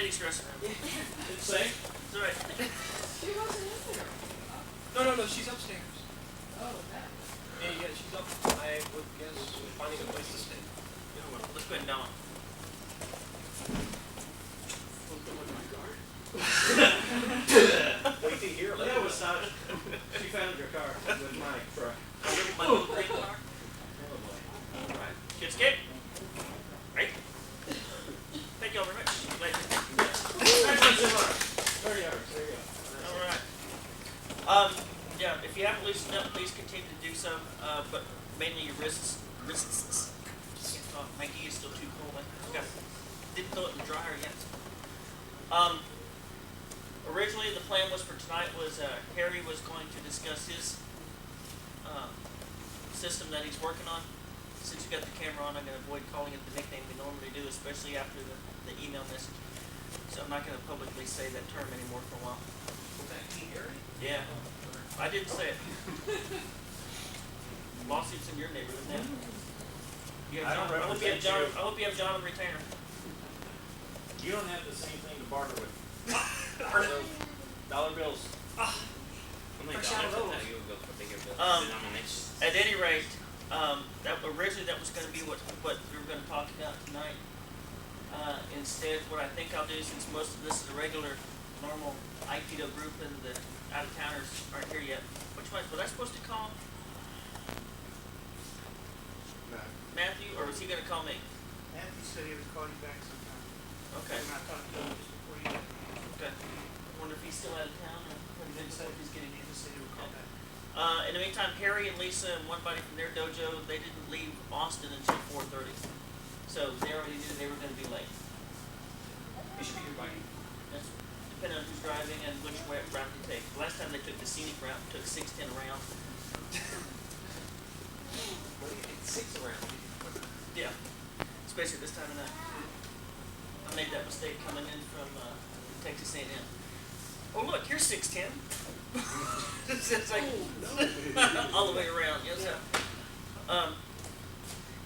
ladies' dressing room. It's safe? That's right. She wasn't in there. No, she's upstairs. Oh, that. Yeah, she's up. I would guess finding a place to stay. You know what? Let's go ahead and down. Wait to hear. That was such. She found your car with my truck. My little green car. All right. Kids, kid. Right. Thank you all very much. Later. $30. There you go. All right. Yeah, if you haven't loosened up, please continue to do so. But mainly your wrists. Can't talk. My knee is still too cold. Didn't throw it in the dryer yet. Originally, the plan was for tonight was Harry was going to discuss his system that he's working on. Since you got the camera on, I'm going to avoid calling it the nickname we normally do, especially after the email message. So I'm not going to publicly say that term anymore for a while. Was that Harry? Yeah, I didn't say it. Lawsuits in your neighborhood now. You have John, I hope you have John on retainer. You don't have the same thing to barter with. Dollar bills. Ah. How many For dollars sure. that you go for bigger bills? Denomination. At any rate, that originally that was going to be what we were going to talk about tonight. Instead, what I think I'll do, since most of this is a regular, normal ITO group and the out-of-towners aren't here yet, which one was I supposed to call? Matthew, or was he going to call me? Matthew said he would call you back sometime. Okay. And I talked to him just before you left. Okay. I wonder if he's still out of town or He said he's getting in, he said he would call back. In the meantime, Harry and Lisa and one buddy from their dojo, they didn't leave Austin until 4:30. So they already knew they were going to be late. You should be here by. That's depending on who's driving and which route they take. The last time they took the scenic route, took 610 around. It's 6 around. Yeah. Especially this time of night. I made that mistake coming in from Texas A&M. Oh look, here's 610. It's like all the way around. Yes.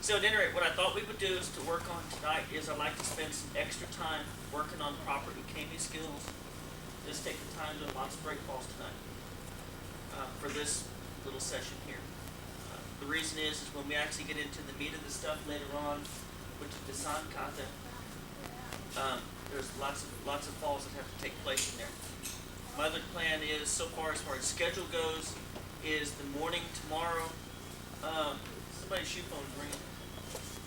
So at any rate, what I thought we would do is to work on tonight is I'd like to spend some extra time working on proper ukemi skills. Just take the time to lots of break balls tonight for this little session here. The reason is when we actually get into the meat of the stuff later on, which is the san kata, there's lots of falls that have to take place in there. My other plan is, so far as schedule goes, is the morning tomorrow. Somebody's shoe phone's ringing.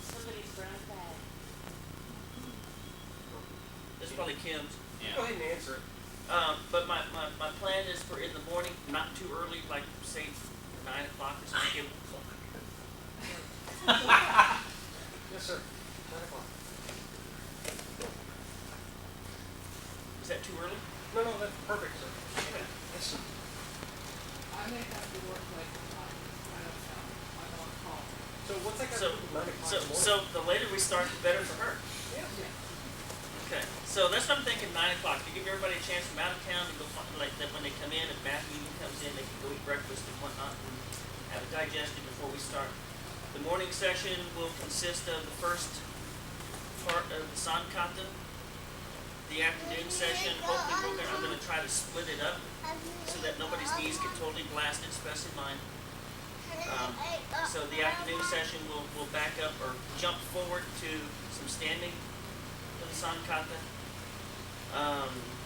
Somebody's brown bag. It's probably Kim's. Yeah. Go ahead and answer it. But my plan is for in the morning, not too early, like say 9 o'clock or something. Yes, sir. 9 o'clock. Is that too early? No, that's perfect, sir. Okay. Yes, sir. I may have to work like I'm on call. So what's that got So, to do with 9 o'clock in the morning? so the later we start, the better for her. Yeah. Okay, so that's what I'm thinking. 9 o'clock to give everybody a chance from out of town to go find, like that when they come in. If Matthew even comes in, they can go eat breakfast and whatnot and have it digested before we start. The morning session will consist of the first part of the san kata. The afternoon session, hopefully I'm going to try to split it up so that nobody's knees get totally blasted, especially mine. So the afternoon session will back up or jump forward to some standing for the san kata.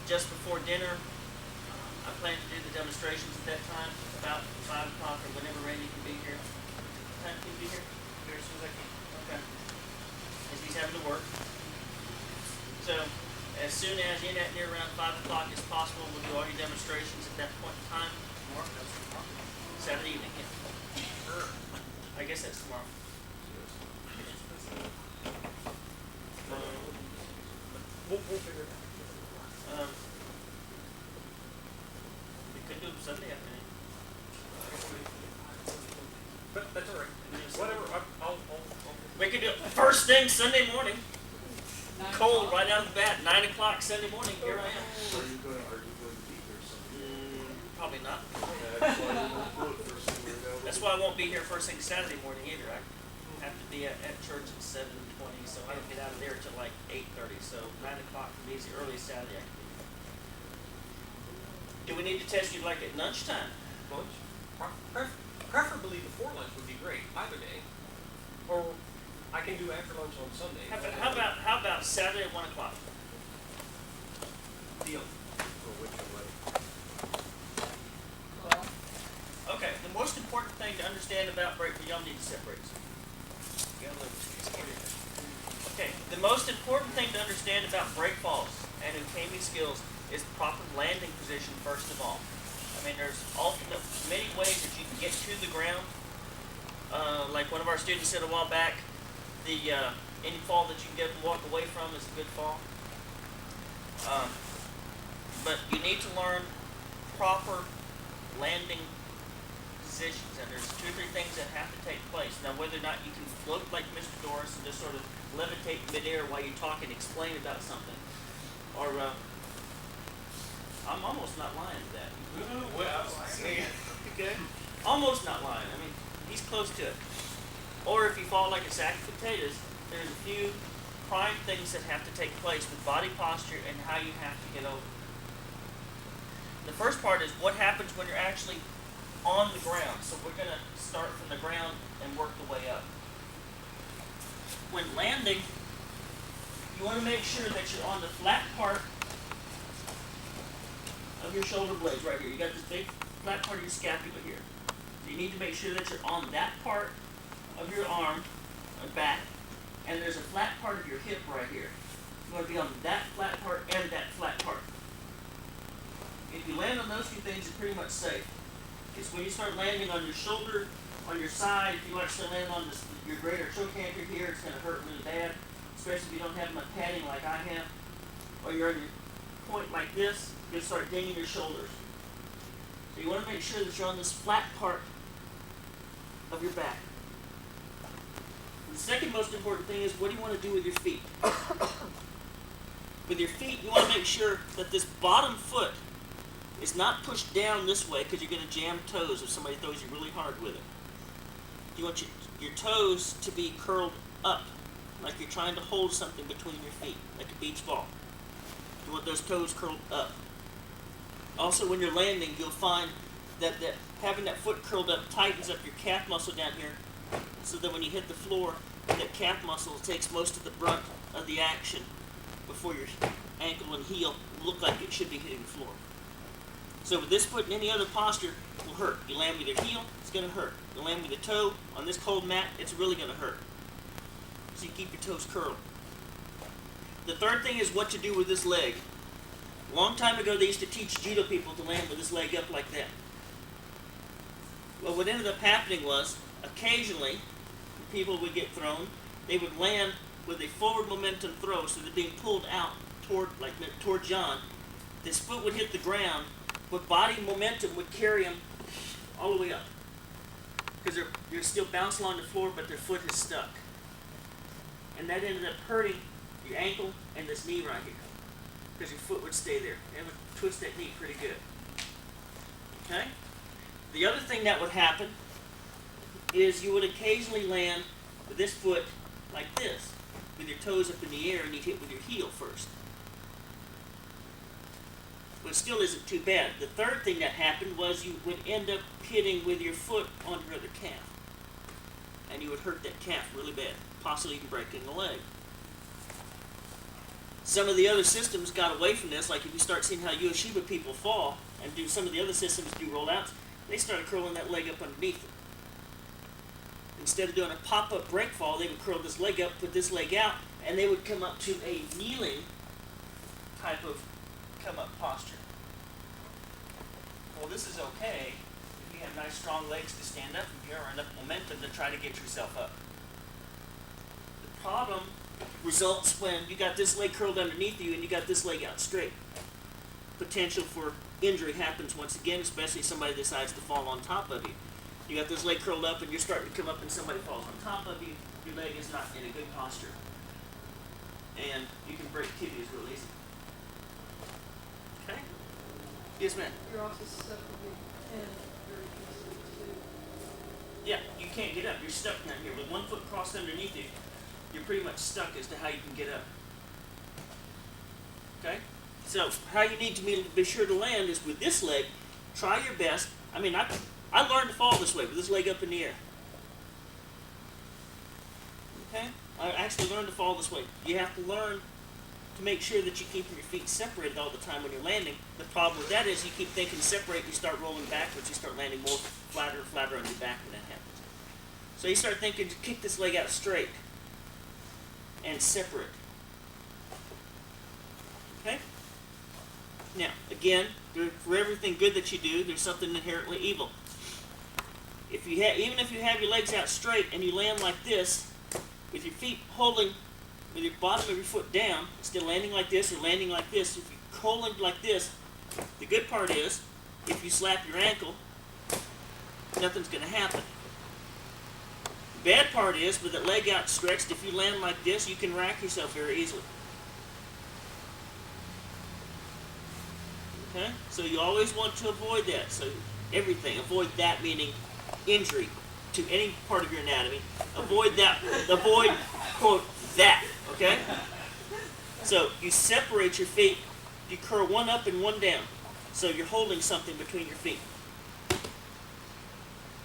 Just before dinner, I plan to do the demonstrations at that time, about 5 o'clock or whenever Randy can be here. What time can you be here? Here as soon as I can. Okay. As he's having to work. So, as soon as in at near around 5 o'clock as possible, we'll do all your demonstrations at that point in time. Tomorrow, that's tomorrow. Saturday evening, yeah. Sure. I guess that's tomorrow. We'll figure it out. We could do it Sunday afternoon. But that's all right. Whatever. I'll We could do it first thing Sunday morning. 9 Cold o'clock. right out of the bat. 9 o'clock Sunday morning. Here I am. Are you going to be here something? Probably not. That's why you won't do it first thing we're going. That's why I won't be here first thing Saturday morning either. I have to be at church at 7:20, so I don't get out of there till like 8:30, so 9 o'clock for me is the earliest Saturday I can be. Do we need to test you like at lunchtime? Lunch? Preferably before lunch would be great, either day. Or I can do after lunch on Sunday. How about Saturday at 1 o'clock? Deal. For which way? Well, Okay, the most important thing to understand about brake, y'all need to set brakes. Okay, the most important thing to understand about brake falls and in taming skills is proper landing position first of all. I mean, there's many ways that you can get to the ground. Like one of our students said a while back, any fall that you can get and walk away from is a good fall. But you need to learn proper landing positions, and there's 2 or 3 things that have to take place. Now, whether or not you can float like Mr. Doris and just sort of levitate midair while you talk and explain about something, or I'm almost not lying to that. Okay? Almost not lying. I mean, he's close to it. Or if you fall like a sack of potatoes, there's a few prime things that have to take place with body posture and how you have to get over. The first part is what happens when you're actually on the ground. So we're going to start from the ground and work the way up. When landing, you want to make sure that you're on the flat part of your shoulder blades right here. You got this big flat part of your scapula here. So you need to make sure that you're on that part of your arm and back, and there's a flat part of your hip right here. You want to be on that flat part and that flat part. If you land on those 2 things, you're pretty much safe. It's when you start landing on your shoulder, on your side, if you actually land on your greater choke anchor here, it's going to hurt really bad, especially if you don't have much padding like I have, or you're on your point like this, you'll start dinging your shoulders. So you want to make sure that you're on this flat part of your back. The second most important thing is, what do you want to do with your feet? With your feet, you want to make sure that this bottom foot is not pushed down this way, because you're going to jam toes if somebody throws you really hard with it. You want your toes to be curled up, like you're trying to hold something between your feet, like a beach ball. You want those toes curled up. Also, when you're landing, you'll find that having that foot curled up tightens up your calf muscle down here, so that when you hit the floor, that calf muscle takes most of the brunt of the action before your ankle and heel look like it should be hitting the floor. So with this foot and any other posture will hurt. You land with your heel, it's going to hurt. You land with your toe on this cold mat, it's really going to hurt. So you keep your toes curled. The third thing is what to do with this leg. A long time ago, they used to teach judo people to land with this leg up like that. Well, what ended up happening was, occasionally, people would get thrown. They would land with a forward momentum throw, so they're being pulled out toward John. This foot would hit the ground, but body momentum would carry them all the way up. Because they're still bouncing along the floor, but their foot is stuck. And that ended up hurting your ankle and this knee right here, because your foot would stay there. It would twist that knee pretty good. Okay? The other thing that would happen is you would occasionally land with this foot like this, with your toes up in the air, and you'd hit with your heel first. But still isn't too bad. The third thing that happened was you would end up hitting with your foot on your other calf. And you would hurt that calf really bad, possibly even breaking the leg. Some of the other systems got away from this, like if you start seeing how Yoshiba people fall, and do some of the other systems do rollouts, they started curling that leg up underneath them. Instead of doing a pop-up break fall, they would curl this leg up, put this leg out, and they would come up to a kneeling type of come-up posture. Well, this is okay if you have nice strong legs to stand up and you have enough momentum to try to get yourself up. The problem results when you got this leg curled underneath you and you got this leg out straight. Potential for injury happens once again, especially if somebody decides to fall on top of you. You got this leg curled up and you're starting to come up and somebody falls on top of you, your leg is not in a good posture. And you can break tibias real easy. Okay? Yes, ma'am? you're also susceptible to very easily too. Yeah, you can't get up. You're stuck down here with 1 foot crossed underneath you. You're pretty much stuck as to how you can get up. Okay? So how you need to be sure to land is with this leg. Try your best. I mean, I learned to fall this way with this leg up in the air. Okay? I actually learned to fall this way. You have to learn to make sure that you keep your feet separated all the time when you're landing. The problem with that is you keep thinking separate, you start rolling backwards, you start landing more flatter and flatter on your back when that happens. So you start thinking to kick this leg out straight and separate. Okay? Now, again, for everything good that you do, there's something inherently evil. Even if you have your legs out straight and you land like this, with your feet holding, with your bottom of your foot down, instead of landing like this or landing like this, if you're holding like this, the good part is, if you slap your ankle, nothing's going to happen. The bad part is, with that leg outstretched, if you land like this, you can rack yourself very easily. Okay? So you always want to avoid that. So everything, avoid that meaning injury to any part of your anatomy. Avoid that, avoid, quote, that, okay? So you separate your feet, you curl one up and one down. So you're holding something between your feet.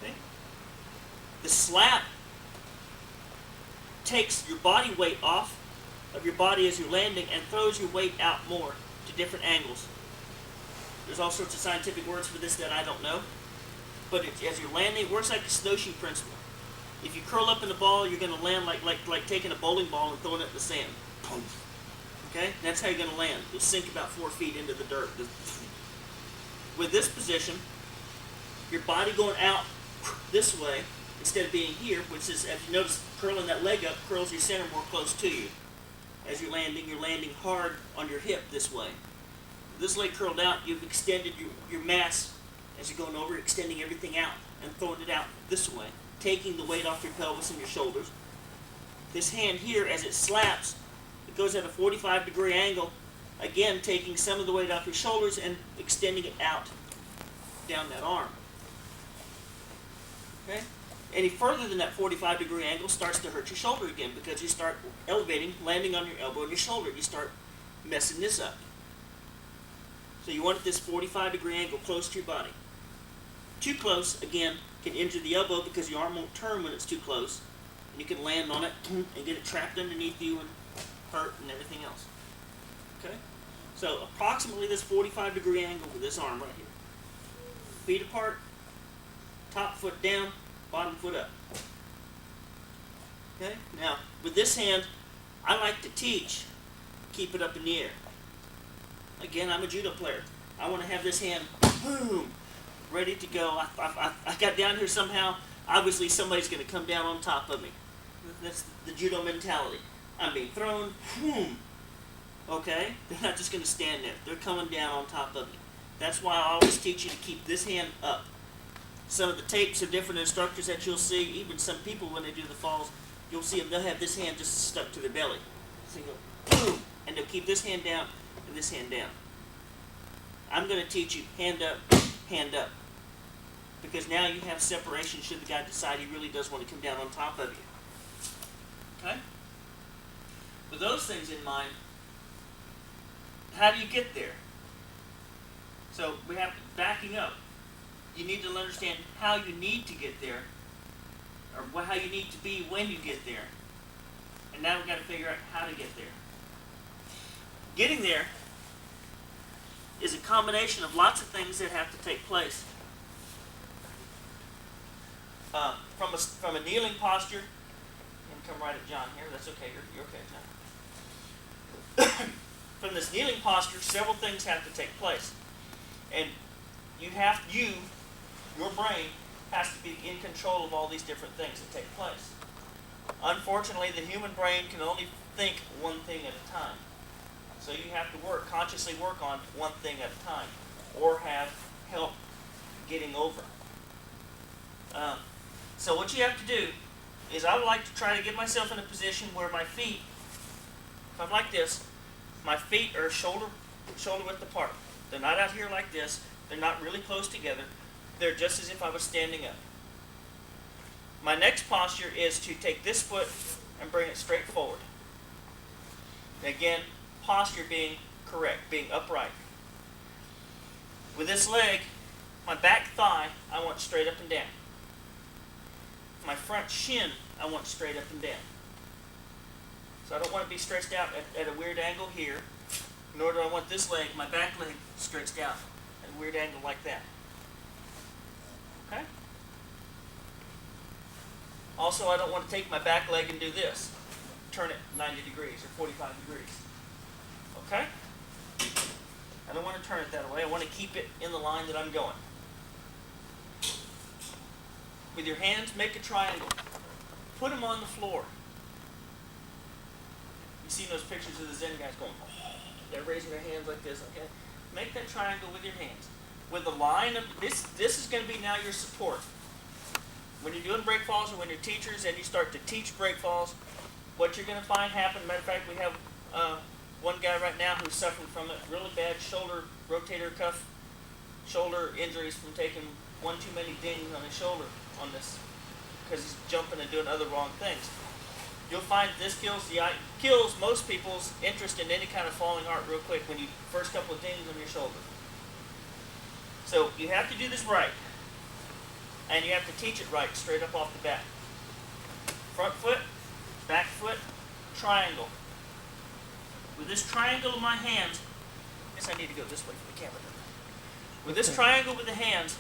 Okay? The slap takes your body weight off of your body as you're landing and throws your weight out more to different angles. There's all sorts of scientific words for this that I don't know. But as you're landing, it works like a snowshoe principle. If you curl up in the ball, you're going to land like taking a bowling ball and throwing it in the sand. Okay? That's how you're going to land. You'll sink about 4 feet into the dirt. With this position, your body going out this way instead of being here, which is, as you notice, curling that leg up curls your center more close to you. As you're landing hard on your hip this way. This leg curled out, you've extended your mass as you're going over, extending everything out and throwing it out this way, taking the weight off your pelvis and your shoulders. This hand here, as it slaps, it goes at a 45-degree angle, again taking some of the weight off your shoulders and extending it out down that arm. Okay? Any further than that 45-degree angle starts to hurt your shoulder again because you start elevating, landing on your elbow and your shoulder. You start messing this up. So you want this 45-degree angle close to your body. Too close, again, can injure the elbow because your arm won't turn when it's too close. And you can land on it and get it trapped underneath you and hurt and everything else. Okay? So approximately this 45-degree angle with this arm right here. Feet apart, top foot down, bottom foot up. Okay? Now, with this hand, I like to teach, keep it up in the air. Again, I'm a judo player. I want to have this hand, boom, ready to go. I got down here somehow. Obviously, somebody's going to come down on top of me. That's the judo mentality. I'm being thrown, boom. Okay? They're not just going to stand there. They're coming down on top of me. That's why I always teach you to keep this hand up. Some of the tapes of different instructors that you'll see, even some people when they do the falls, you'll see them, they'll have this hand just stuck to their belly. So you go, boom, and they'll keep this hand down and this hand down. I'm going to teach you hand up, because now you have separation should the guy decide he really does want to come down on top of you. Okay? With those things in mind, how do you get there? So we have backing up. You need to understand how you need to get there, or how you need to be when you get there. And now we've got to figure out how to get there. Getting there is a combination of lots of things that have to take place. From a kneeling posture, and come right at John here. That's okay. You're okay, John. From this kneeling posture, several things have to take place, and your brain has to be in control of all these different things that take place. Unfortunately, the human brain can only think one thing at a time. So you have to consciously work on one thing at a time, or have help getting over. So what you have to do is I would like to try to get myself in a position where my feet, if I'm like this, my feet are shoulder width apart. They're not out here like this. They're not really close together. They're just as if I was standing up. My next posture is to take this foot and bring it straight forward. Again, posture being correct, being upright. With this leg, my back thigh, I want straight up and down. My front shin, I want straight up and down. So I don't want to be stretched out at a weird angle here, nor do I want this leg, my back leg, stretched out at a weird angle like that. Okay? Also, I don't want to take my back leg and do this. Turn it 90 degrees or 45 degrees. Okay? I don't want to turn it that way. I want to keep it in the line that I'm going. With your hands, make a triangle. Put them on the floor. You see those pictures of the Zen guys going, they're raising their hands like this, okay? Make that triangle with your hands. With the line of, this is going to be now your support. When you're doing break falls or when you're teachers and you start to teach break falls, what you're going to find happen, matter of fact, we have one guy right now who's suffering from it, really bad shoulder, rotator cuff, shoulder injuries from taking one too many dings on his shoulder on this, because he's jumping and doing other wrong things. You'll find this kills most people's interest in any kind of falling art real quick when you first couple of dings on your shoulder. So you have to do this right, and you have to teach it right straight up off the bat. Front foot, back foot, triangle. With this triangle in my hands, I guess I need to go this way for the camera. With this triangle with the hands,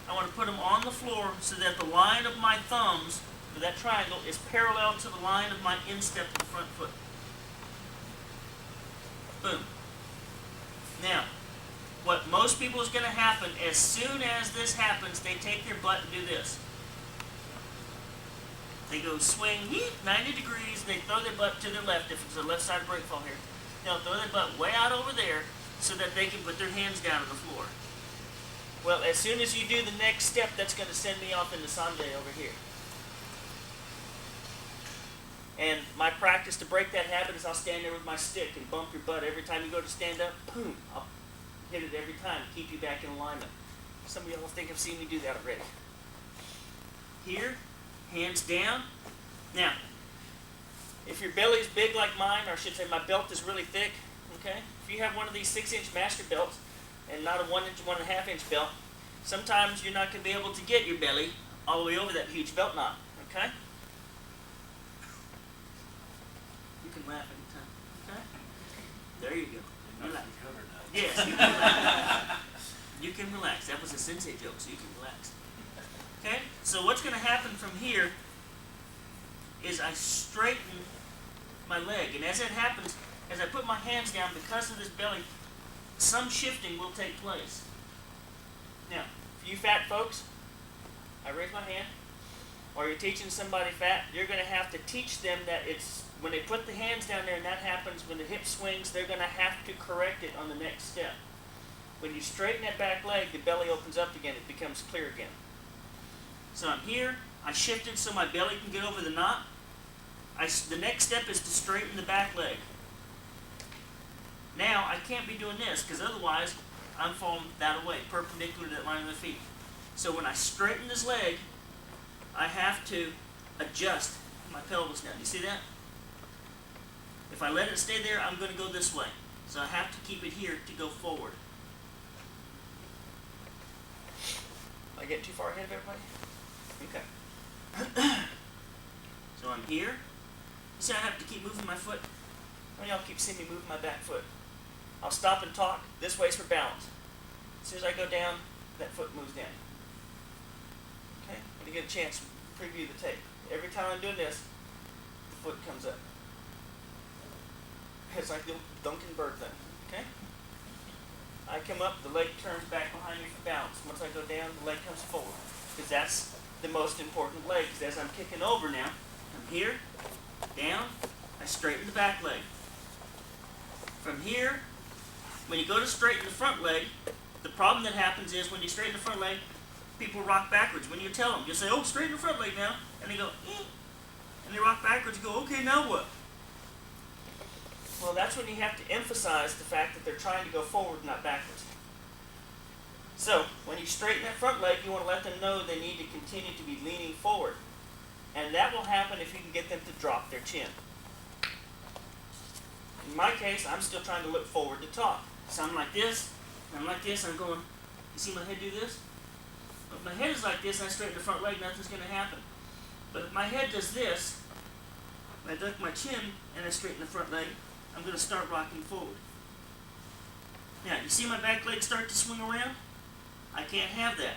I want to put them on the floor so that the line of my thumbs for that triangle is parallel to the line of my instep of the front foot. Boom. Now, what most people is going to happen, as soon as this happens, they take their butt and do this. They go swing 90 degrees, they throw their butt to their left, if it's a left side break fall here. They'll throw their butt way out over there so that they can put their hands down on the floor. Well, as soon as you do the next step, that's going to send me off into Sanjay over here. And my practice to break that habit is I'll stand there with my stick and bump your butt every time you go to stand up. Boom! I'll hit it every time to keep you back in alignment. Some of y'all think have seen me do that already. Here, hands down. Now, if your belly's big like mine, or I should say my belt is really thick, okay? If you have one of these 6-inch master belts and not a 1-inch, 1.5-inch belt, sometimes you're not going to be able to get your belly all the way over that huge belt knot, okay? You can laugh anytime, okay? There you go. Relax. Yes, you can relax. You can relax. That was a sensei joke, so you can relax. Okay? So what's going to happen from here is I straighten my leg. And as that happens, as I put my hands down, because of this belly, some shifting will take place. Now, for you fat folks, I raise my hand, or you're teaching somebody fat, you're going to have to teach them that it's, when they put the hands down there and that happens, when the hip swings, they're going to have to correct it on the next step. When you straighten that back leg, the belly opens up again, it becomes clear again. So I'm here, I shifted so my belly can get over the knot. The next step is to straighten the back leg. Now, I can't be doing this, because otherwise, I'm falling that way, perpendicular to that line of the feet. So when I straighten this leg, I have to adjust my pelvis down. You see that? If I let it stay there, I'm going to go this way. So I have to keep it here to go forward. Am I getting too far ahead of everybody? Okay. So I'm here. You see I have to keep moving my foot? How many of y'all keep seeing me move my back foot? I'll stop and talk. This way's for balance. As soon as I go down, that foot moves down. Okay? When you get a chance, preview the tape. Every time I'm doing this, the foot comes up. It's like the Duncan bird thing. Okay? I come up, the leg turns back behind me for balance. Once I go down, the leg comes forward. Because that's the most important leg. Because as I'm kicking over now, I'm here, down, I straighten the back leg. From here, when you go to straighten the front leg, the problem that happens is when you straighten the front leg, people rock backwards. When you tell them, you say, oh, straighten the front leg now. And they go, eh. And they rock backwards and go, okay, now what? Well, that's when you have to emphasize the fact that they're trying to go forward, not backwards. So, when you straighten that front leg, you want to let them know they need to continue to be leaning forward. And that will happen if you can get them to drop their chin. In my case, I'm still trying to look forward to talk. So I'm like this, and I'm like this, and I'm going, you see my head do this? If my head is like this and I straighten the front leg, nothing's going to happen. But if my head does this, and I duck my chin and I straighten the front leg, I'm going to start rocking forward. Now, you see my back leg start to swing around? I can't have that,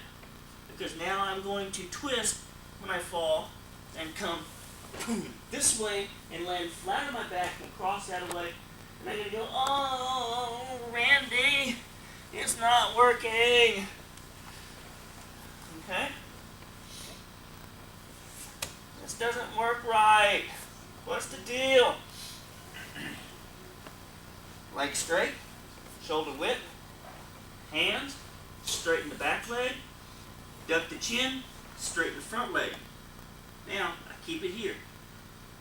because now I'm going to twist when I fall and come this way and land flat on my back and cross that away. And I'm going to go, oh, Randy, it's not working. Okay? This doesn't work right. What's the deal? Leg straight, shoulder width, hands, straighten the back leg, duck the chin, straighten the front leg. Now, I keep it here.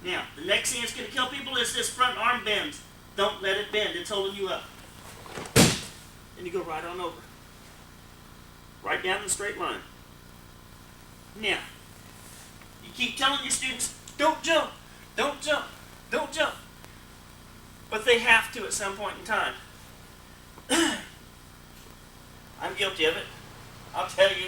Now, the next thing that's going to kill people is this front arm bends. Don't let it bend. It's holding you up. And you go right on over. Right down the straight line. Now, you keep telling your students, don't jump, don't jump, don't jump. But they have to at some point in time. I'm guilty of it. I'll tell you,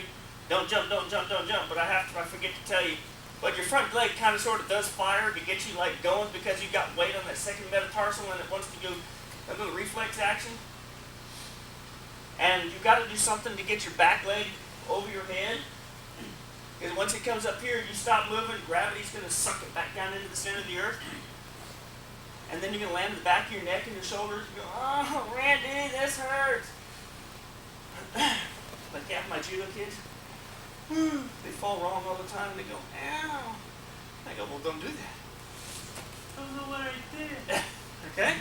don't jump, don't jump, don't jump. But I forget to tell you, but your front leg kind of sort of does fire to get you like going because you've got weight on that second metatarsal and it wants to go a little reflex action. And you've got to do something to get your back leg over your head. Because once it comes up here, you stop moving, gravity's going to suck it back down into the center of the earth. And then you're going to land in the back of your neck and your shoulders. You go, oh, Randy, this hurts. Like half my judo kids, they fall wrong all the time and they go, ow. I go, well, don't do that. I don't know what I did. Okay?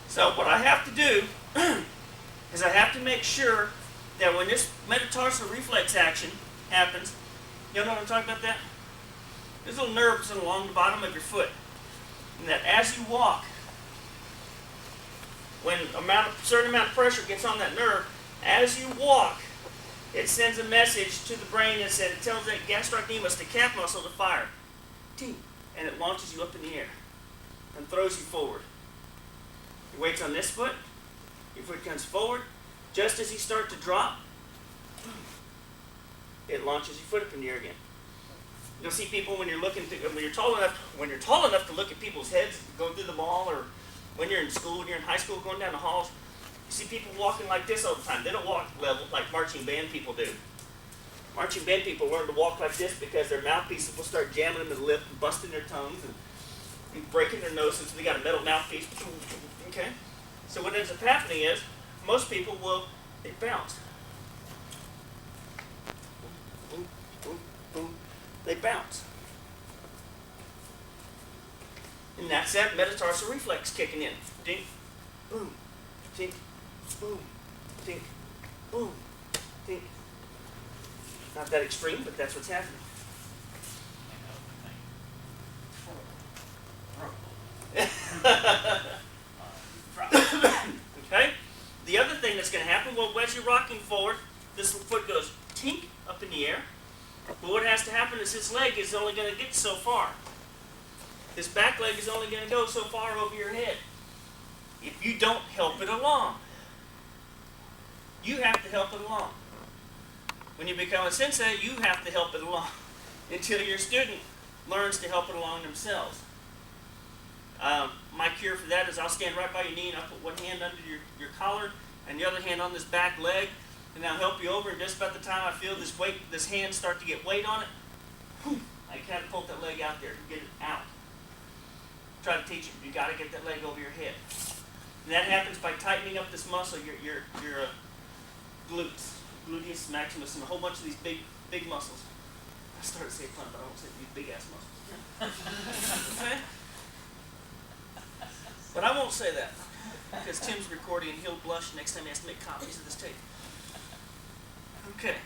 So what I have to do is I have to make sure that when this metatarsal reflex action happens, you know what I'm talking about that? There's little nerves along the bottom of your foot. And that as you walk, when a certain amount of pressure gets on that nerve, as you walk, it sends a message to the brain that says, it tells that gastrocnemius, the calf muscle, to fire. Ting, and it launches you up in the air and throws you forward. Your weight's on this foot, your foot comes forward. Just as you start to drop, it launches your foot up in the air again. You'll see people when you're tall enough to look at people's heads going through the mall, or when you're in school, when you're in high school, going down the halls. You see people walking like this all the time. They don't walk level like marching band people do. Marching band people learn to walk like this because their mouthpieces will start jamming them in the lip and busting their tongues and breaking their noses. So they got a metal mouthpiece. Okay? So what ends up happening is most people they bounce. Boom, boom, boom. They bounce. And that's that metatarsal reflex kicking in. Ding, boom, tink, boom, tink, boom, tink. Not that extreme, but that's what's happening. Okay? The other thing that's going to happen, well, as you're rocking forward, this foot goes tink up in the air. But what has to happen is this leg is only going to get so far. This back leg is only going to go so far over your head. If you don't help it along, you have to help it along. When you become a sensei, you have to help it along until your student learns to help it along themselves. My cure for that is I'll stand right by your knee and I'll put one hand under your collar and the other hand on this back leg, and I'll help you over, and just about the time I feel this hand start to get weight on it, I catapult that leg out there and get it out. Try to teach you got to get that leg over your head. And that happens by tightening up this muscle, your glutes, gluteus maximus, and a whole bunch of these big muscles. I started to say fun, but I won't say these big ass muscles. Okay? But I won't say that because Tim's recording and he'll blush next time he has to make copies of this tape. Okay,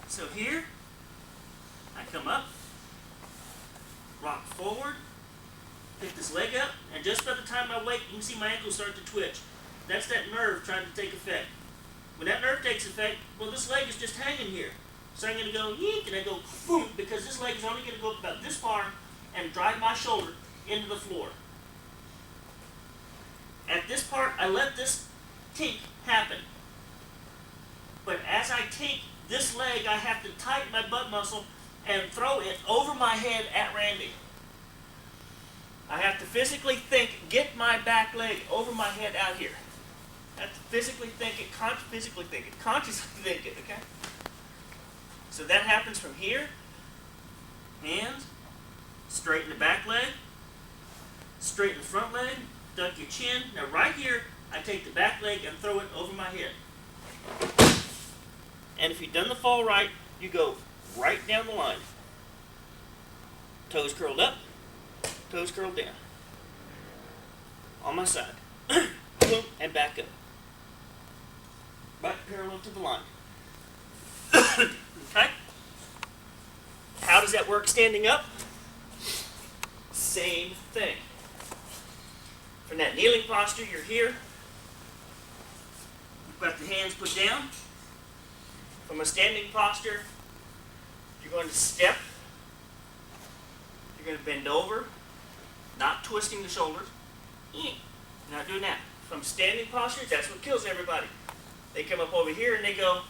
so here I come up, rock forward, pick this leg up, and just by the time I wake, you can see my ankles start to twitch. That's that nerve trying to take effect. When that nerve takes effect, well, this leg is just hanging here. So I'm going to go yeek, and I go boom, because this leg is only going to go about this far and drive my shoulder into the floor. At this part, I let this tink happen. But as I take this leg, I have to tighten my butt muscle and throw it over my head at Randy. I have to physically think, get my back leg over my head out here. I have to physically think it, consciously think it, okay? So that happens from here. Hands, straighten the back leg, straighten the front leg, duck your chin. Now right here, I take the back leg and throw it over my head. And if you've done the fall right, you go right down the line. Toes curled up, toes curled down. On my side. Boom, and back up. Back parallel to the line. Okay? How does that work standing up? Same thing. From that kneeling posture, you're here. You've got the hands put down. From a standing posture, you're going to step. You're going to bend over, not twisting the shoulders. Not doing that. From standing posture, that's what kills everybody. They come up over here and they go,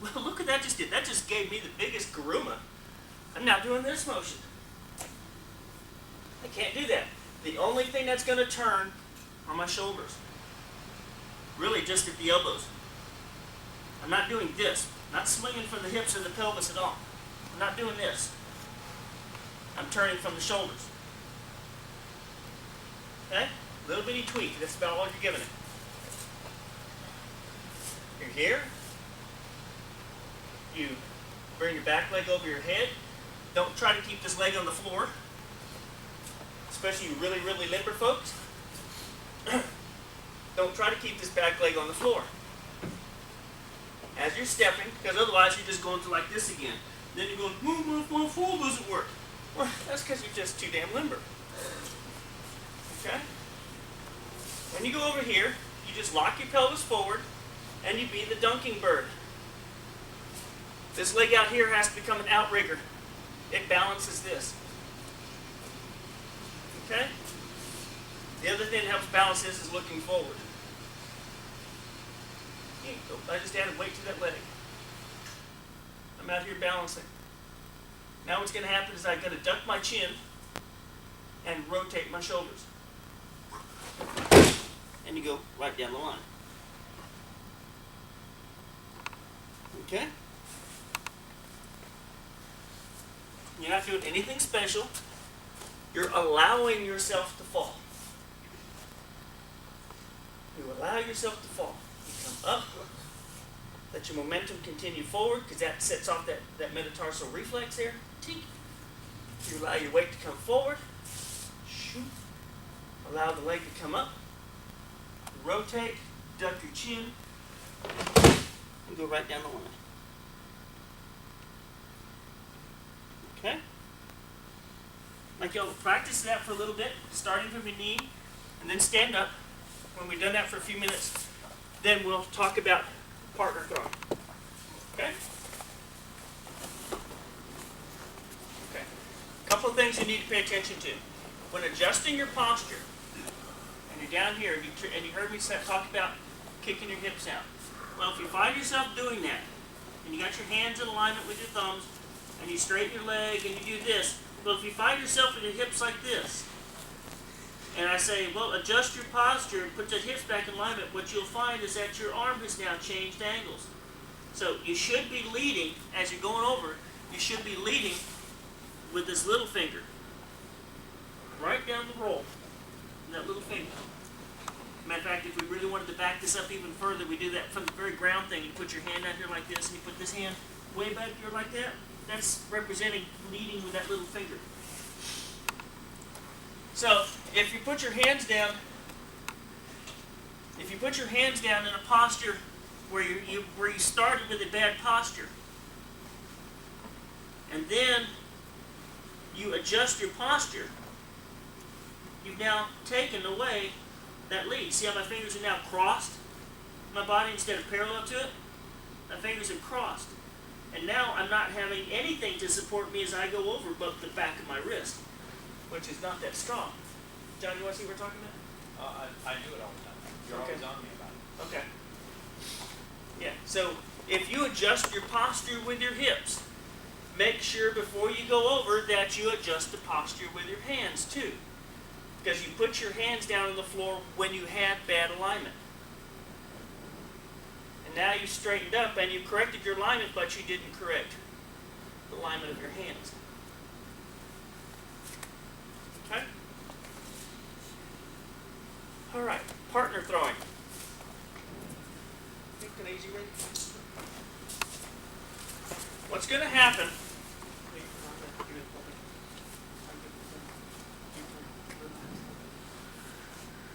well, look what that just did. That just gave me the biggest garuma. I'm not doing this motion. I can't do that. The only thing that's going to turn are my shoulders. Really just at the elbows. I'm not doing this. I'm not swinging from the hips or the pelvis at all. I'm not doing this. I'm turning from the shoulders. Okay? Little bitty tweak. That's about all you're giving it. You're here. You bring your back leg over your head. Don't try to keep this leg on the floor. Especially you really, really limber folks. Don't try to keep this back leg on the floor. As you're stepping, because otherwise you're just going to like this again. Then you're going, my fall doesn't work. Well, that's because you're just too damn limber. Okay? When you go over here, you just lock your pelvis forward and you be the dunking bird. This leg out here has to become an outrigger. It balances this. Okay? The other thing that helps balance this is looking forward. I just added weight to that leg. I'm out here balancing. Now what's going to happen is I'm going to duck my chin and rotate my shoulders. And you go right down the line. Okay? You're not doing anything special. You're allowing yourself to fall. You allow yourself to fall. You come up. Let your momentum continue forward because that sets off that metatarsal reflex there. Tink. You allow your weight to come forward. Shoot. Allow the leg to come up. Rotate. Duck your chin. And go right down the line. Okay? Like y'all practice that for a little bit, starting from your knee, and then stand up. When we've done that for a few minutes, then we'll talk about partner throw. Okay? Okay. A couple of things you need to pay attention to. When adjusting your posture, and you're down here, and you heard me talk about kicking your hips out. Well, if you find yourself doing that, and you got your hands in alignment with your thumbs, and you straighten your leg, and you do this, well, if you find yourself with your hips like this, and I say, well, adjust your posture and put the hips back in alignment, what you'll find is that your arm has now changed angles. So you should be leading, as you're going over, you should be leading with this little finger. Right down the roll. That little finger. Matter of fact, if we really wanted to back this up even further, we do that from the very ground thing. You put your hand out here like this, and you put this hand way back here like that. That's representing leading with that little finger. So, if you put your hands down in a posture where you started with a bad posture, and then you adjust your posture, you've now taken away that lead. See how my fingers are now crossed? My body instead of parallel to it? My fingers are crossed. And now I'm not having anything to support me as I go over but the back of my wrist, which is not that strong. John, you want to see what we're talking about? I do it all the time. You're Okay. always on me about it. Okay. Yeah, so if you adjust your posture with your hips, make sure before you go over that you adjust the posture with your hands too. Because you put your hands down on the floor when you had bad alignment. And now you straightened up and you corrected your alignment, but you didn't correct the alignment of your hands. Okay? All right, partner throwing. Think an easy way? What's going to happen?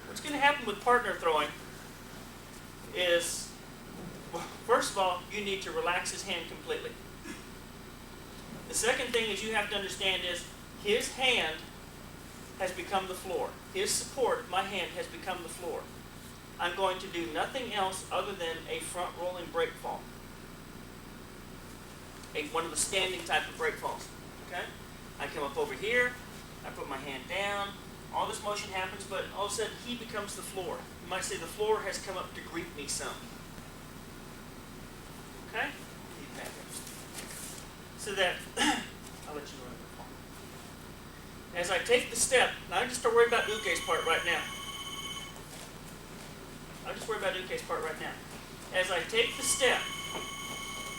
What's going to happen with partner throwing is, well, first of all, you need to relax his hand completely. The second thing is you have to understand is his hand has become the floor. His support, my hand, has become the floor. I'm going to do nothing else other than a front rolling break fall. One of the standing type of break falls. Okay? I come up over here, I put my hand down, all this motion happens, but all of a sudden he becomes the floor. You might say the floor has come up to greet me some. Okay? So that, I'll let you know. As I take the step, now I'm just worried about Uke's part right now. As I take the step,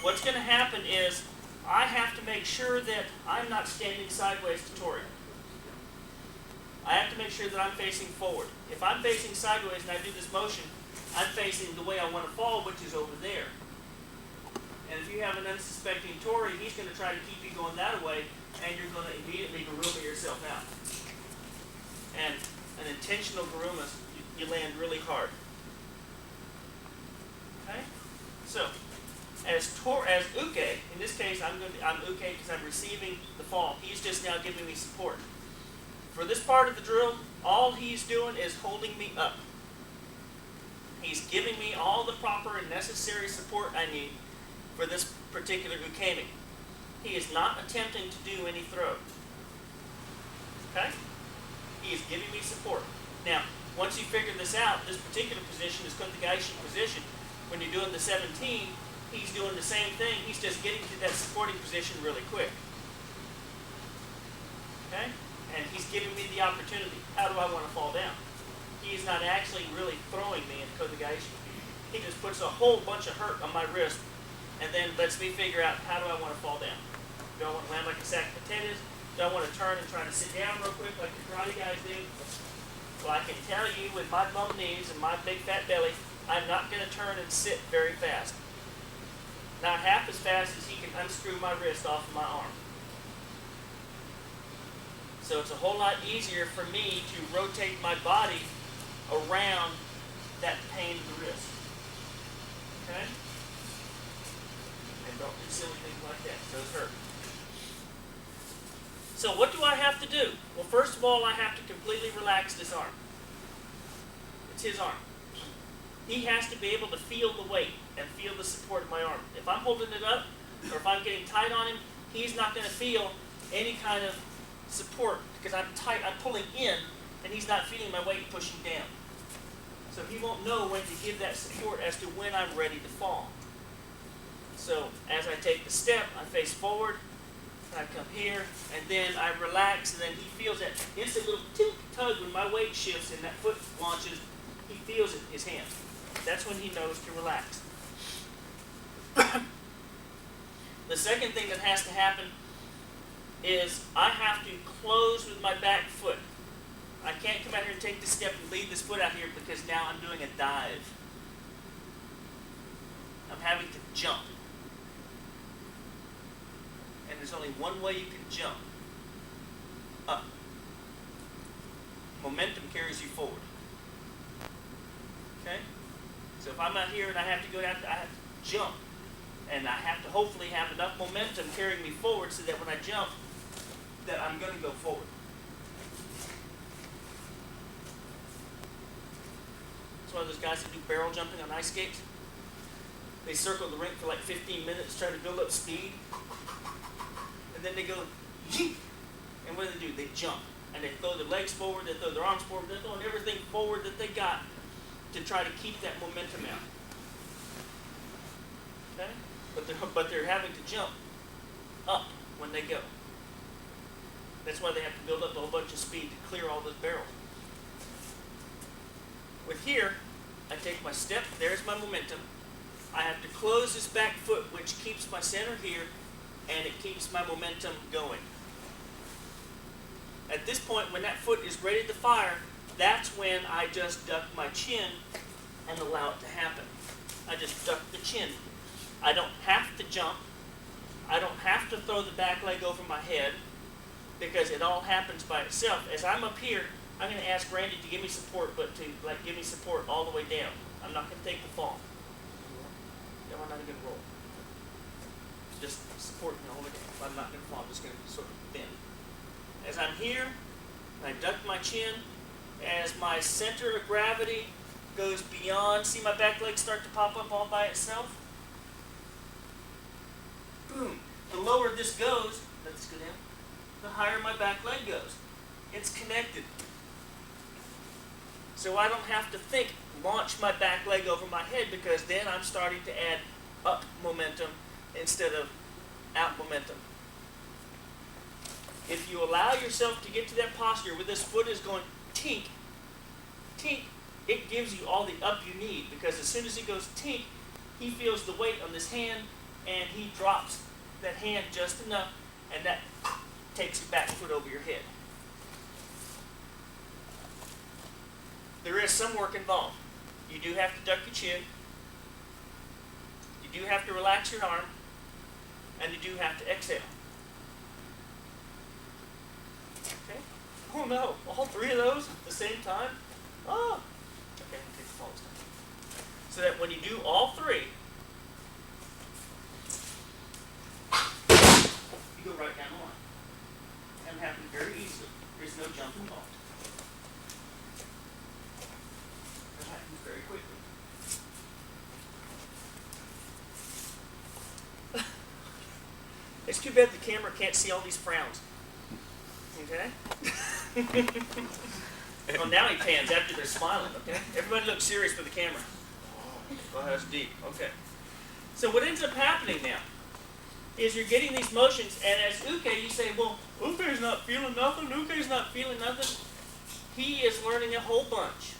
what's going to happen is I have to make sure that I'm not standing sideways to Tori. I have to make sure that I'm facing forward. If I'm facing sideways and I do this motion, I'm facing the way I want to fall, which is over there. And if you have an unsuspecting Tori, he's going to try to keep you going that way, and you're going to immediately garuma yourself out. And an intentional garuma, you land really hard. Okay? So, as Uke, in this case, I'm Uke because I'm receiving the fall. He's just now giving me support. For this part of the drill, all he's doing is holding me up. He's giving me all the proper and necessary support I need for this particular ukemi. He is not attempting to do any throw. Okay? He is giving me support. Now, once you figure this out, this particular position is Kotegaeshi position. When you're doing the 17, he's doing the same thing. He's just getting to that supporting position really quick. Okay? And he's giving me the opportunity. How do I want to fall down? He's not actually really throwing me in Kotegaeshi. He just puts a whole bunch of hurt on my wrist and then lets me figure out how do I want to fall down. Do I want to land like a sack of potatoes? Do I want to turn and try to sit down real quick like the karate guys do? Well, I can tell you with my bum knees and my big fat belly, I'm not going to turn and sit very fast. Not half as fast as he can unscrew my wrist off of my arm. So it's a whole lot easier for me to rotate my body around that pain of the wrist. Okay? And don't do silly things like that. Those hurt. So what do I have to do? Well, first of all, I have to completely relax this arm. It's his arm. He has to be able to feel the weight and feel the support of my arm. If I'm holding it up, or if I'm getting tight on him, he's not going to feel any kind of support because I'm tight, I'm pulling in, and he's not feeling my weight pushing down. So he won't know when to give that support as to when I'm ready to fall. So as I take the step, I face forward, I come here, and then I relax, and then he feels that instant little tilt tug when my weight shifts and that foot launches. He feels it in his hand. That's when he knows to relax. The second thing that has to happen is I have to close with my back foot. I can't come out here and take this step and lead this foot out here because now I'm doing a dive. I'm having to jump. And there's only one way you can jump. Up. Momentum carries you forward. Okay? So if I'm out here and I have to go down, I have to jump. And I have to hopefully have enough momentum carrying me forward so that when I jump, that I'm going to go forward. It's one of those guys that do barrel jumping on ice skates. They circle the rink for like 15 minutes trying to build up speed. And then they go, yeet. And what do? They jump. And they throw their legs forward, they throw their arms forward, they're throwing everything forward that they got to try to keep that momentum out. Okay? But they're having to jump up when they go. That's why they have to build up a whole bunch of speed to clear all those barrels. With here, I take my step, there's my momentum. I have to close this back foot, which keeps my center here, and it keeps my momentum going. At this point, when that foot is ready to fire, that's when I just duck my chin and allow it to happen. I just duck the chin. I don't have to jump. I don't have to throw the back leg over my head, because it all happens by itself. As I'm up here, I'm going to ask Randy to give me support, but to give me support all the way down. I'm not going to take the fall. No, I'm not going to roll. Just support me all the way down. I'm not going to fall. I'm just going to sort of bend. As I'm here, I duck my chin. As my center of gravity goes beyond, see my back leg start to pop up all by itself? Boom. The lower this goes, let's go down, the higher my back leg goes. It's connected. So I don't have to think, launch my back leg over my head, because then I'm starting to add up momentum instead of out momentum. If you allow yourself to get to that posture where this foot is going tink, tink, it gives you all the up you need, because as soon as it goes tink, he feels the weight on this hand, and he drops that hand just enough, and that takes your back foot over your head. There is some work involved. You do have to duck your chin. You do have to relax your arm. And you do have to exhale. Okay? Oh no, all three of those at the same time? Oh! Okay, I'll take the fall this time. So that when you do all three, you go right down the line. And it happens very easily. There's no jump involved. It happens very quickly. It's too bad the camera can't see all these frowns. Okay? Well, now he pans after they're smiling, okay? Everybody looks serious for the camera. Oh, that's deep. Okay. So what ends up happening now is you're getting these motions, and as Uke, you say, well, Uke's not feeling nothing, Uke's not feeling nothing. He is learning a whole bunch.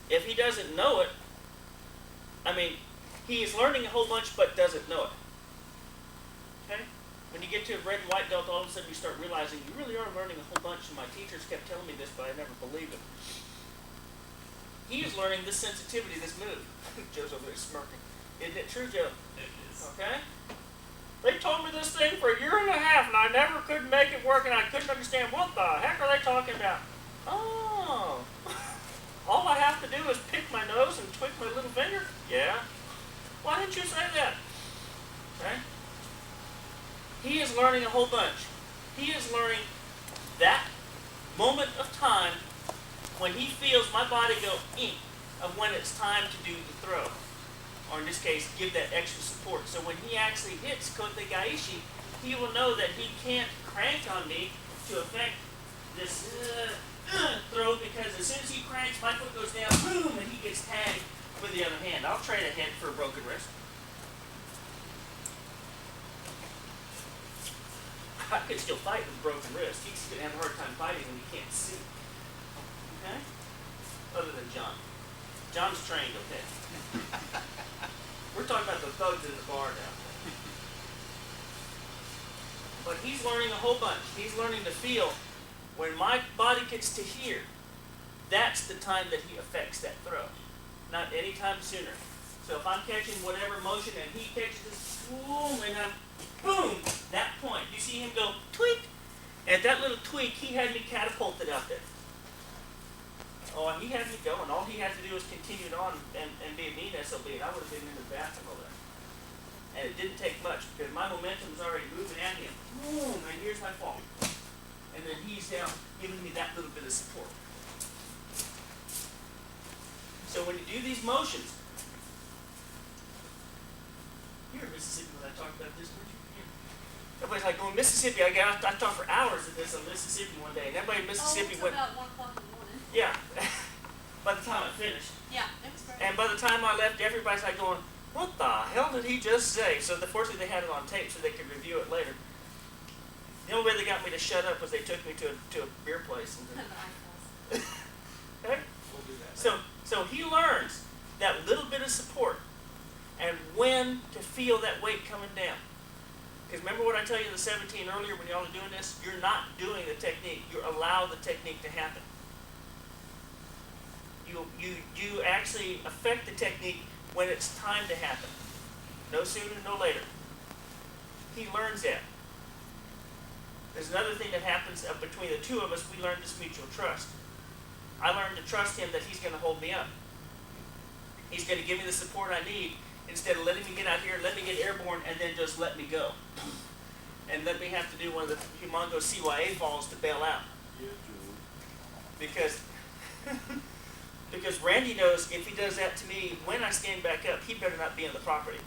If he doesn't know it, he is learning a whole bunch but doesn't know it. Okay? When you get to a red and white belt, all of a sudden you start realizing you really are learning a whole bunch, and my teachers kept telling me this, but I never believed it. He is learning this sensitivity, this move. Joe's over there smirking. Isn't it true, Joe? It is. Okay? They told me this thing for a year and a half, and I never could make it work, and I couldn't understand what the heck are they talking about. Oh. All I have to do is pick my nose and tweak my little finger? Yeah. Why didn't you say that? Okay? He is learning a whole bunch. He is learning that moment of time when he feels my body go ink of when it's time to do the throw. Or in this case, give that extra support. So when he actually hits Kote Gaishi, he will know that he can't crank on me to affect this throw, because as soon as he cranks, my foot goes down, boom, and he gets tagged with the other hand. I'll trade a head for a broken wrist. I could still fight with a broken wrist. He's going to have a hard time fighting when he can't see. Okay? Other than John. John's trained, okay? We're talking about the thugs in the bar now. But he's learning a whole bunch. He's learning to feel when my body gets to here, that's the time that he affects that throw. Not any time sooner. So if I'm catching whatever motion and he catches this, boom, and I'm boom, that point. You see him go tweak. And that little tweak, he had me catapulted out there. Oh, and he had me going. All he had to do was continue on and be a mean SOB, and I would have been in the bathroom over there. And it didn't take much, because my momentum was already moving at him. Boom, and here's my fall. And then he's down, giving me that little bit of support. So when you do these motions, you're in Mississippi when I talked about this, weren't you? Yeah. Everybody's like, going Mississippi. I talked for hours of this in Mississippi one day, and everybody in Mississippi Till went. about 1 o'clock in the morning. Yeah. By the time I finished, Yeah, it was great. and by the time I left, everybody's like going, "What the hell did he just say?" So fortunately they had it on tape so they could review it later. The only way they got me to shut up was they took me to a beer place. And okay? We'll do that. So he learns that little bit of support and when to feel that weight coming down. Because remember what I tell you in the 17 earlier when y'all are doing this? You're not doing the technique. You allow the technique to happen. You actually affect the technique when it's time to happen. No sooner, no later. He learns that. There's another thing that happens between the two of us. We learn this mutual trust. I learned to trust him that he's going to hold me up. He's going to give me the support I need instead of letting me get out here, let me get airborne, and then just let me go. And let me have to do one of the humongous CYA falls to bail out. Because Randy knows if he does that to me when I stand back up, he better not be in the property.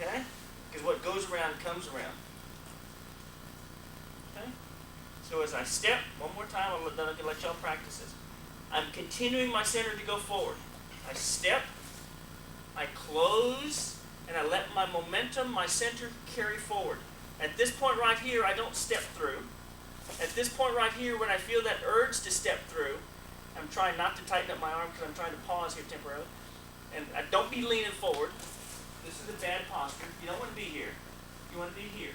Okay? Because what goes around comes around. Okay? So as I step, one more time, I'm going to let y'all practice this. I'm continuing my center to go forward. I step, I close, and I let my momentum, my center carry forward. At this point right here, I don't step through. At this point right here, when I feel that urge to step through, I'm trying not to tighten up my arm because I'm trying to pause here temporarily. And I don't be leaning forward. This is a bad posture. You don't want to be here. You want to be here.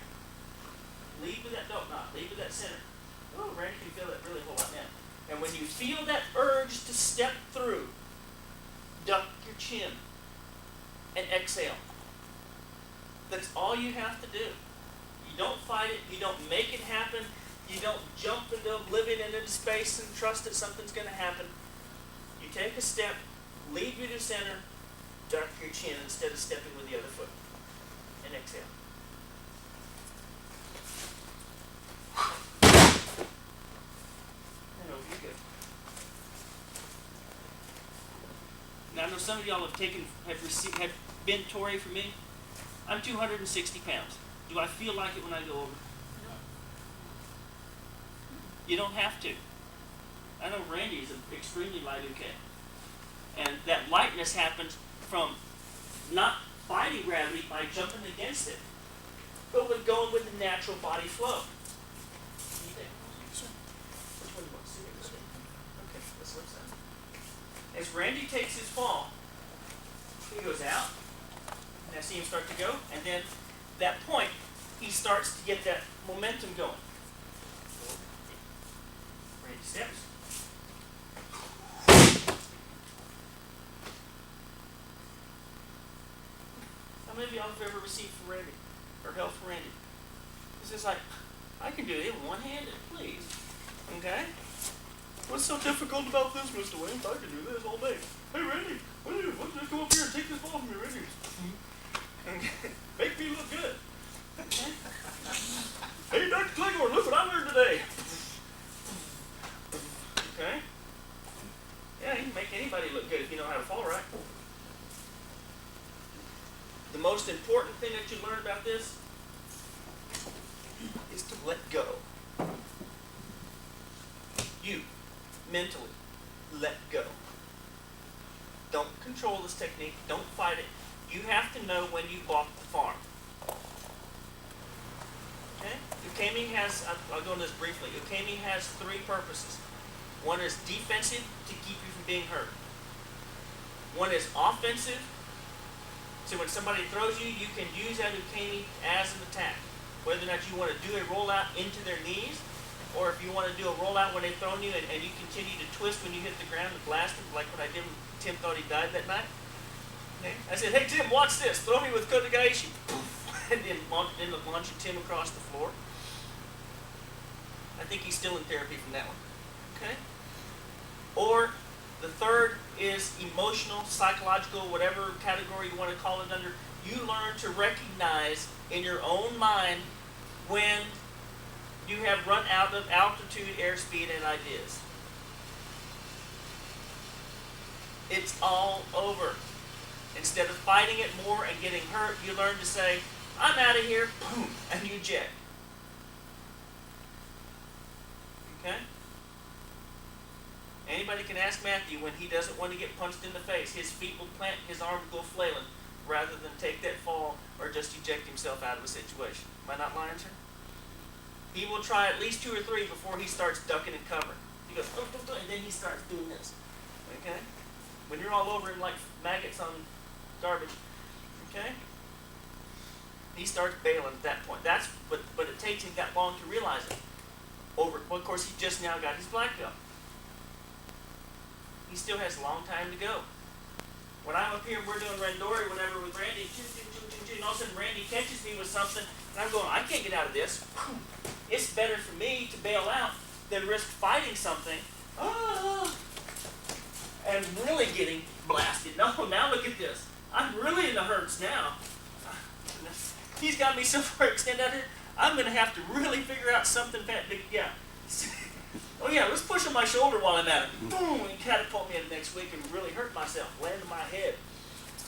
Lead with that dope knot. Lead with that center. Oh, Randy can feel that really a whole lot now. And when you feel that urge to step through, duck your chin and exhale. That's all you have to do. You don't fight it. You don't make it happen. You don't jump into oblivion and into space and trust that something's going to happen. You take a step, lead with your center, duck your chin instead of stepping with the other foot, and exhale. And over you go. Now I know some of y'all have been Tory for me. I'm 260 pounds. Do I feel like it when I go over? You don't have to. I know Randy is an extremely light UK. And that lightness happens from not fighting gravity by jumping against it, but with going with the natural body flow. Which one do you want to see? Okay, let's look at that. As Randy takes his fall, he goes out, and I see him start to go, and then that point, he starts to get that momentum going. Randy steps. How many of y'all have ever received from Randy, or help from Randy? It's just like, I can do it one-handed, please. Okay? What's so difficult about this, Mr. Williams? I can do this all day. Hey, Randy, why don't you go up here and take this ball from me, Randy? Make me look good. Okay? Hey, Dr. Claymore, look what I learned today. Okay? Yeah, you can make anybody look good if you know how to fall right. The most important thing that you learn about this is to let go. You, mentally, let go. Don't control this technique. Don't fight it. You have to know when you walk the farm. Okay? Ukemi has, I'll go into this briefly. Ukemi has three purposes. One is defensive, to keep you from being hurt. One is offensive, so when somebody throws you, you can use that ukemi as an attack. Whether or not you want to do a rollout into their knees, or if you want to do a rollout when they've thrown you and you continue to twist when you hit the ground and blast them, like what I did when Tim thought he died that night. Okay? I said, hey Tim, watch this. Throw me with Kodagaishi. And then launching Tim across the floor. I think he's still in therapy from that one. Okay? Or the third is emotional, psychological, whatever category you want to call it under. You learn to recognize in your own mind when you have run out of altitude, airspeed, and ideas. it's all over. Instead of fighting it more and getting hurt, you learn to say, I'm out of here, boom, and you jet. Okay? Anybody can ask Matthew when he doesn't want to get punched in the face. His feet will plant, his arms go flailing, rather than take that fall or just eject himself out of a situation. Am I not lying, sir? He will try at least 2 or 3 before he starts ducking and covering. He goes, oh, and then he starts doing this. Okay? When you're all over him like maggots on garbage, okay? He starts bailing at that point. But it takes him that long to realize it. Well, of course, he just now got his black belt. He still has a long time to go. When I'm up here and we're doing randori, whatever, with Randy, and all of a sudden Randy catches me with something, and I'm going, I can't get out of this. It's better for me to bail out than risk fighting something and really getting blasted. No, now look at this. I'm really in the hurts now. He's got me so far extended out here, I'm going to have to really figure out something big. Yeah. Oh yeah, let's push on my shoulder while I'm at it. Boom, and catapult me in the next week and really hurt myself. Land on my head.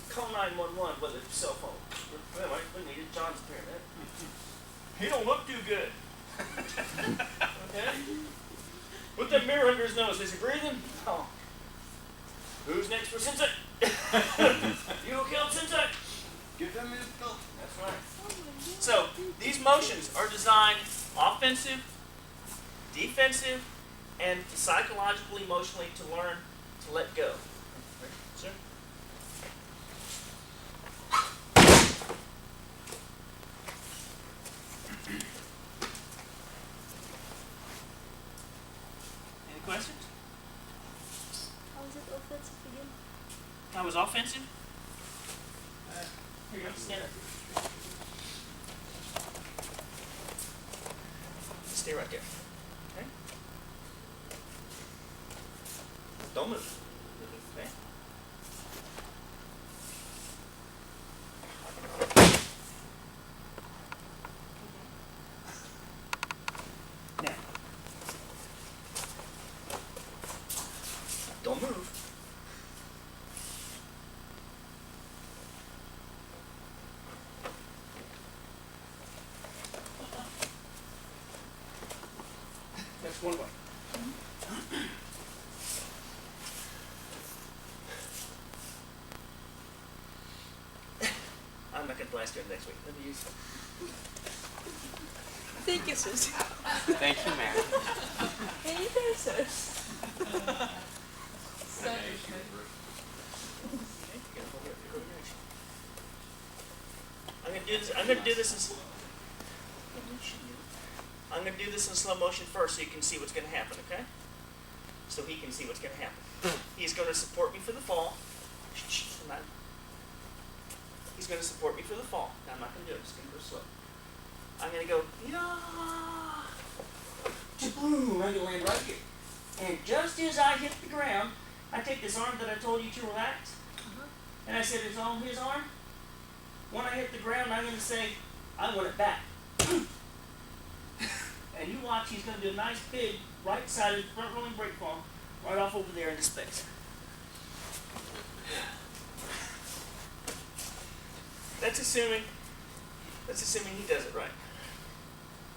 Call 911 with a cell phone. Well, we needed John's pyramid. He don't look too good. Okay? Put that mirror under his nose. Is he breathing? Oh. Who's next for Sensei? You okay, Sensei? Give them his belt. That's right. So, these motions are designed offensive, defensive, and psychologically, emotionally to learn to let go. Sir? Any questions? How is it offensive again? That was offensive? Here you go, stand up. Stay right there. Okay? Don't move. Okay? Now. Don't move. That's one way. I'm not going to blast you next week. Let me use it. Thank you, sis. Thank you, ma'am. Hey there, sis. I'm going to do this in slow motion first so you can see what's going to happen, okay? So he can see what's going to happen. He's going to support me for the fall. He's going to support me for the fall. Now I'm not going to do it. I'm just going to go slow. I'm going to go, boom, I'm going to land right here. And just as I hit the ground, I take this arm that I told you to relax, and I said it's on his arm. When I hit the ground, I'm going to say, I want it back. And you watch, he's going to do a nice big right-sided front rolling break fall right off over there into space. That's assuming he does it right.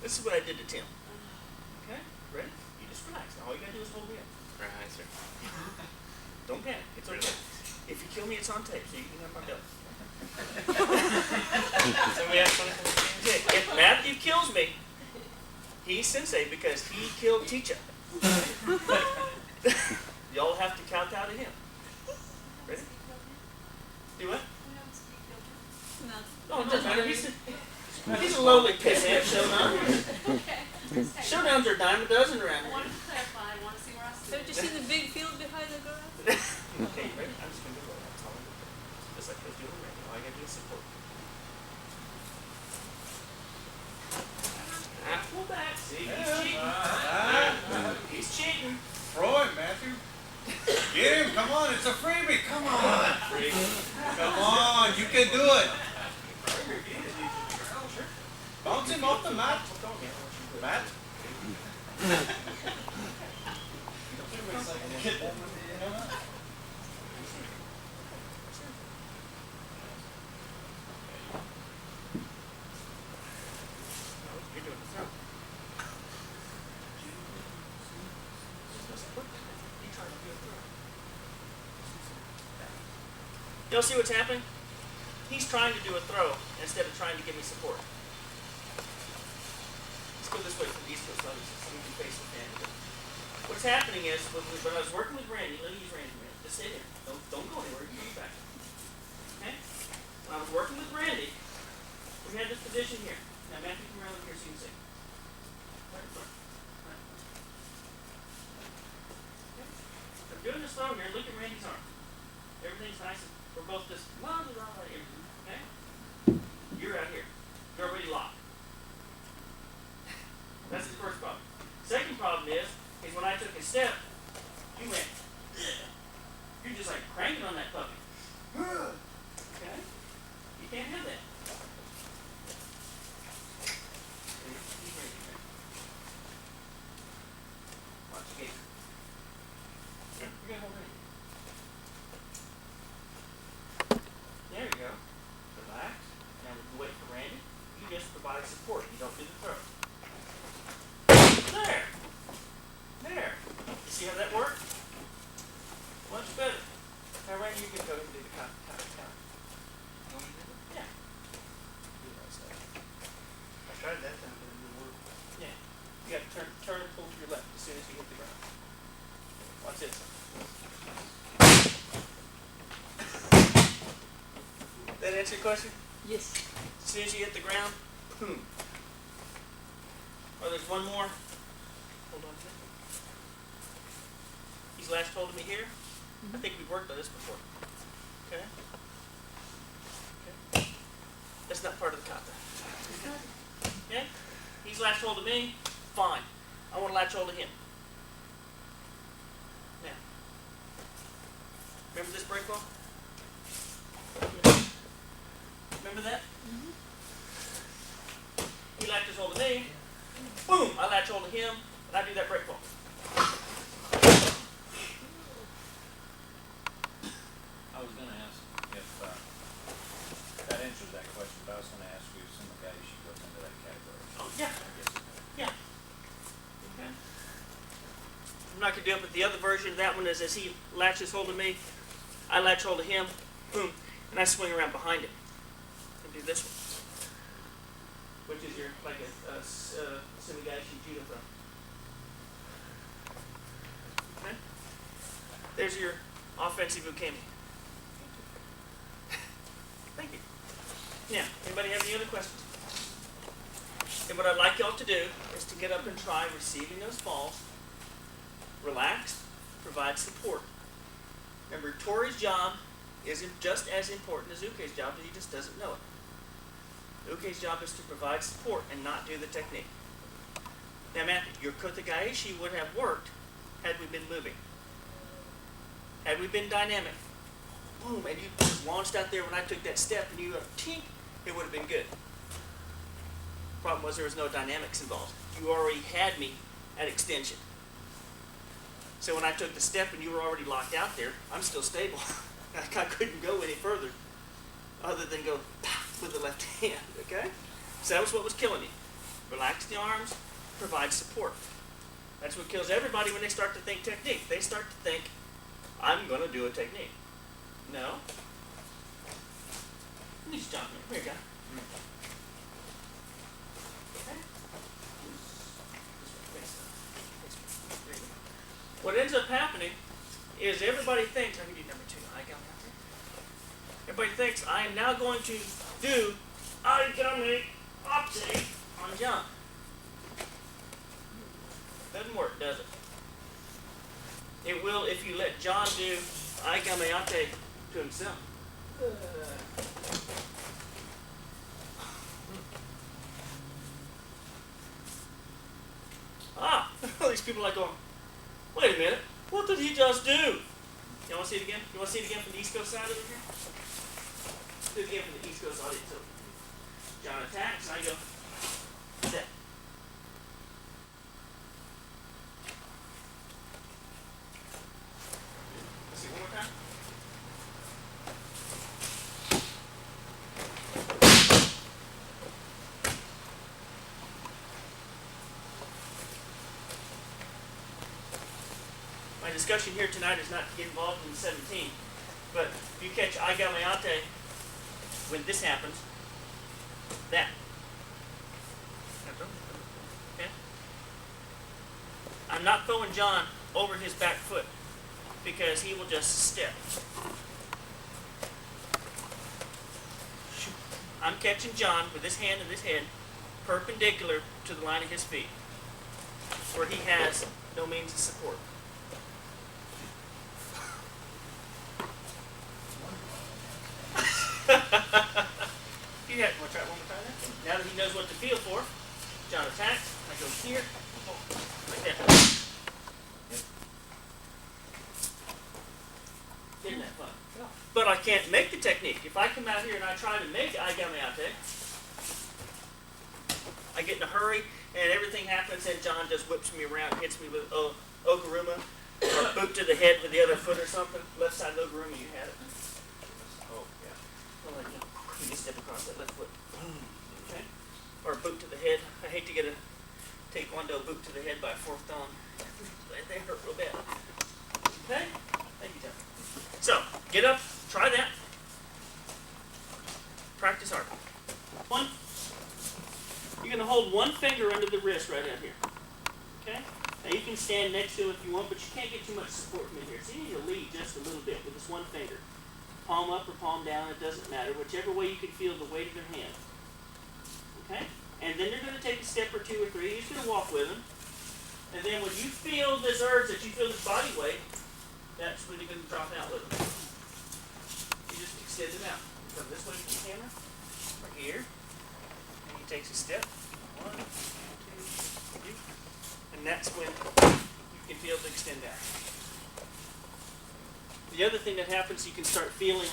This is what I did to Tim. Okay? Ready? You just relax. All you got to do is hold me up. Right, sir. Don't panic. It's okay. If you kill me, it's on tape, so you can have my belt. Somebody asked me, if Matthew kills me, he's sensei because he killed teacher. Y'all have to kowtow to him. Ready? Do what? No, it doesn't matter. He's a lowly pissant showdown. Showdowns are a dime a dozen around I here. wanted to clarify. I want to see where I stand. Have you seen the big field behind the garage? Okay, you ready? I'm just going to do it. That's all I'm going to do. Just like those do already. All I got to do is support. Pull back. See, he's cheating. He's cheating. Throw it, Matthew. Get him. Come on. It's a freebie. Come on. Come on. You can do it. Bounce him off the mat. Matt. Y'all see what's happening? He's trying to do a throw instead of trying to give me support. Let's go this way from the East Coast, so we can face the fan. What's happening is, when I was working with Randy, let me use Randy, just stay there. Don't go anywhere, you go back. Okay? When I was working with Randy, we had this position here. Now Matthew, come around here so you can see. Right in front. Right in front. Okay? I'm doing this throw here, look at Randy's arm. Everything's nice, and we're both just everything, okay? You're out here. You're already locked. That's the first problem. Second problem is when I took a step, you went, ugh. You're just like cranking on that puppy. Okay? You can't have that. Watch the gate. You're gonna hold it. There you go. Relax. Now we can wait for Randy. You just provide support. You don't do the throw. There. There. You see how that worked? Much better. Now Randy, you can go ahead and do the count. Yeah. I tried that time, but it didn't work. Yeah. You got to turn and pull to your left as soon as you hit the ground. Watch this. That answer your question? Yes. As soon as you hit the ground, boom. Oh, there's one more. Hold on a second. He's latched hold of me here. I think we've worked on this before. Okay? Okay. That's not part of the kata. Okay? He's latched hold of me. Fine. I want to latch hold of him. Now. Remember this break ball? Remember that? He latches hold of me. Boom! I latch hold of him, and I do that break ball. I was gonna ask if, that answers that question, but I was gonna ask you if some of the guys should go into that category. Oh, yeah. I guess. Yeah. Okay. I'm not going to do it, but the other version of that one is as he latches hold of me, I latch hold of him, boom, and I swing around behind him and do this one, which is your, like a Semigashi judo throw. Okay? There's your offensive ukemi. Thank you. Now, anybody have any other questions? And what I'd like y'all to do is to get up and try receiving those falls, relax, provide support. Remember, Tori's job isn't just as important as Ukei's job, but he just doesn't know it. Ukei's job is to provide support and not do the technique. Now, Matthew, your Kotagaishi would have worked had we been moving. Had we been dynamic. Boom, and you just launched out there when I took that step and you tink, it would have been good. Problem was there was no dynamics involved. You already had me at extension. So when I took the step and you were already locked out there, I'm still stable. I couldn't go any further other than go with the left hand, okay? So that was what was killing you. Relax the arms, provide support. That's what kills everybody when they start to think technique. They start to think, I'm going to do a technique. No. Let me just jump in. Here you go. Okay. What ends up happening is everybody thinks, I can do number 2. I got out there. Everybody thinks I am now going to do Aigame Ate on John. Doesn't work, does it? It will if you let John do Aigame Ate to himself. All these people are like going, wait a minute, what did he just do? You want to see it again? You want to see it again from the East Coast side over here? Do it again from the East Coast audience. So John attacks, and I go, that. Let's see, one more time. My discussion here tonight is not to get involved in 17, But if you catch Aigameate when this happens, that. Okay? I'm not throwing John over his back foot because he will just step. I'm catching John with this hand and this head perpendicular to the line of his feet, where he has no means of support. You want to try it one more time then? Now that he knows what to feel for, John attacks. I go here, like that. Isn't that fun? Yeah. But I can't make the technique. If I come out here and I try to make Aigameate, I get in a hurry and everything happens and John just whips me around, hits me with Oguruma, or a boot to the head with the other foot or something. Left side of Oguruma, you had it. Oh, yeah. Well, like, you just step across that left foot. Okay? Or a boot to the head. I hate to get a taekwondo boot to the head by a fourth thumb. They hurt real bad. Okay? Thank you, Tim. So, get up, try that. Practice hard. One. You're going to hold one finger under the wrist right out here. Okay? Now you can stand next to it if you want, but you can't get too much support from in here. So you need to lead just a little bit with this one finger. Palm up or palm down, it doesn't matter. Whichever way you can feel the weight of their hand. Okay? And then they're going to take a step or two or three. You're just going to walk with them. And then when you feel this urge, that you feel this body weight, that's when you're going to drop out with them. You just extend them out. You come this way from the camera, right here. And he takes a step. 1, 2, 3. And that's when you can feel to extend out. The other thing that happens, you can start feeling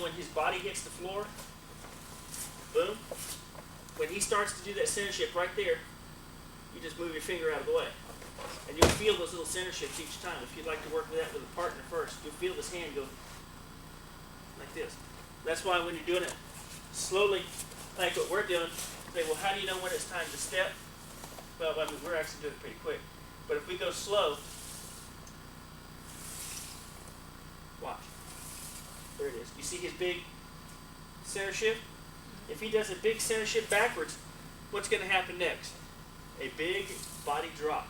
when his body hits the floor, boom. When he starts to do that center shift right there, you just move your finger out of the way. And you'll feel those little center shifts each time. If you'd like to work with that with a partner first, you'll feel this hand go like this. That's why when you're doing it slowly, like what we're doing, say, well, how do you know when it's time to step? Well, I mean, we're actually doing it pretty quick. But if we go slow, watch. There it is. You see his big center shift? If he does a big center shift backwards, what's going to happen next? A big body drop.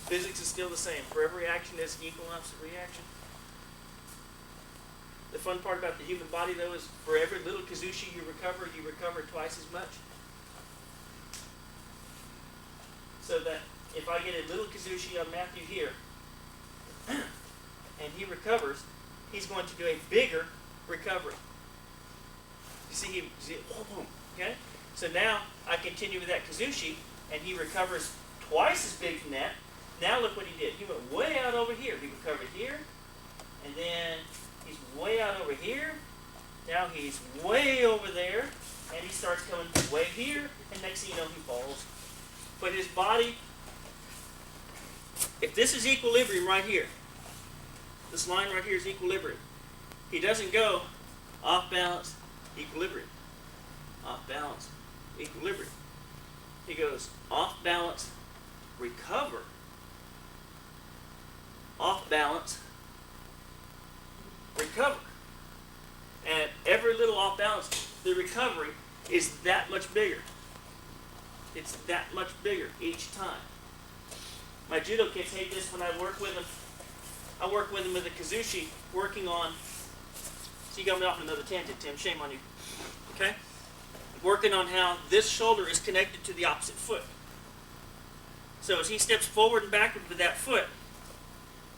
Physics is still the same. For every action, there's an equal and opposite reaction. The fun part about the human body, though, is for every little kazushi you recover twice as much. So that if I get a little kazushi on Matthew here, and he recovers, he's going to do a bigger recovery. You see, boom, okay? So now I continue with that kazushi, and he recovers twice as big from that. Now look what he did. He went way out over here. He recovered here, and then he's way out over here. Now he's way over there, and he starts coming way here, and next thing you know, he falls. But his body, if this is equilibrium right here, this line right here is equilibrium. He doesn't go off balance, equilibrium. Off balance, equilibrium. He goes off balance, recover. Off balance, recover. And every little off balance, the recovery is that much bigger. It's that much bigger each time. My judo kids hate this when I work with them. I work with them with a kazushi, working on, so you got me off on another tangent, Tim, shame on you. Okay? Working on how this shoulder is connected to the opposite foot. So as he steps forward and backward with that foot,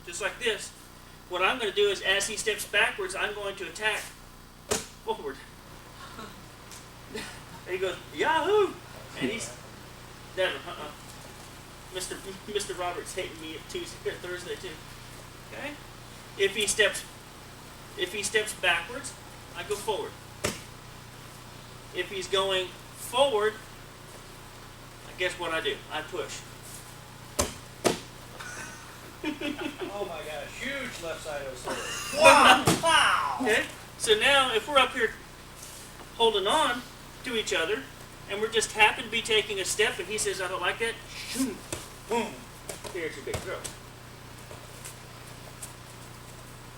just like this, what I'm going to do is as he steps backwards, I'm going to attack forward. And he goes, Yahoo! And he's, never, Mr. Roberts hating me at Thursday too. Okay? If he steps backwards, I go forward. If he's going forward, guess what I do? I push. Oh my gosh, huge left side of the Wow! Okay? So now, if we're up here holding on to each other, and we're just happen to be taking a step, and he says, I don't like that. Shoom, boom. There's your big throw.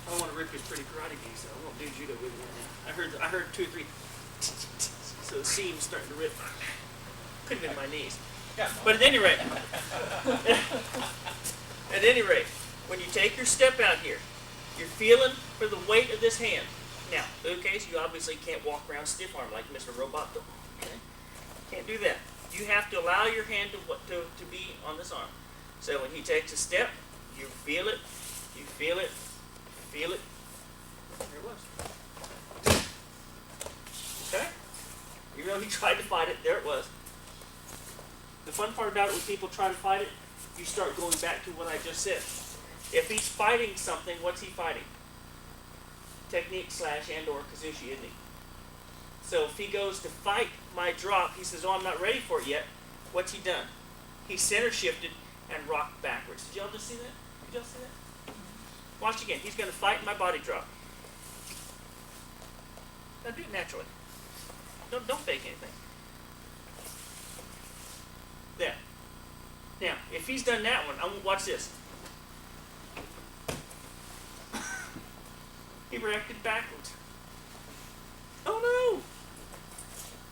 I want to rip his pretty karate gi, so I won't do judo with him right now. I heard 2 or 3. So the seam's starting to rip. Could have been my knees. But at any rate, when you take your step out here, you're feeling for the weight of this hand. Now, in case you obviously can't walk around stiff arm like Mr. Roboto. Okay? Can't do that. You have to allow your hand to be on this arm. So when he takes a step, you feel it, you feel it, feel it. There it was. Okay? Even though he tried to fight it, there it was. The fun part about it, when people try to fight it, you start going back to what I just said. If he's fighting something, what's he fighting? Technique / and or kazushi, isn't he? So if he goes to fight my drop, he says, oh, I'm not ready for it yet. What's he done? He center shifted and rocked backwards. Did y'all just see that? Did y'all see that? Watch again. He's going to fight my body drop. Now do it naturally. Don't fake anything. There. Now, if he's done that one, I'm going to watch this. He reacted backwards. Oh no!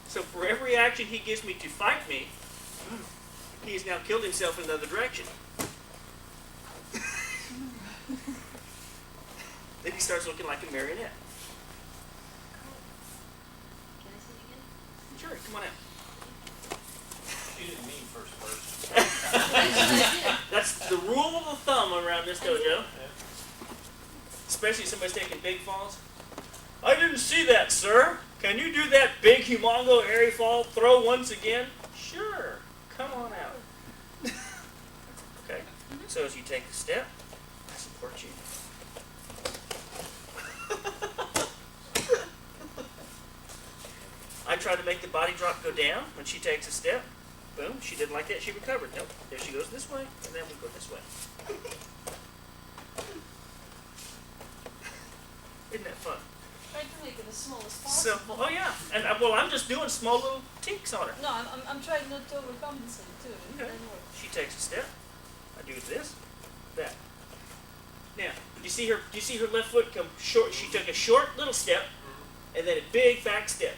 So for every action he gives me to fight me, he has now killed himself in the other direction. Then he starts looking like a marionette. Can I see it again? Sure, come on out. She didn't mean first person. That's the rule of thumb around this dojo. Especially if somebody's taking big falls. I didn't see that, sir. Can you do that big, humongo, airy fall throw once again? Sure. Come on out. Okay. So as you take the step, I support you. I try to make the body drop go down when she takes a step. Boom. She didn't like that. She recovered. Nope. There she goes this way, and then we go this way. Isn't that fun? Try to make it as small as So, possible. oh yeah, and well, I'm just doing small little tinks on her. No, I'm trying not to overcompensate too. It Okay. doesn't work. She takes a step. I do this, that. Now, do you see her? Do you see her left foot come short? She took a short little step, and then a big back step.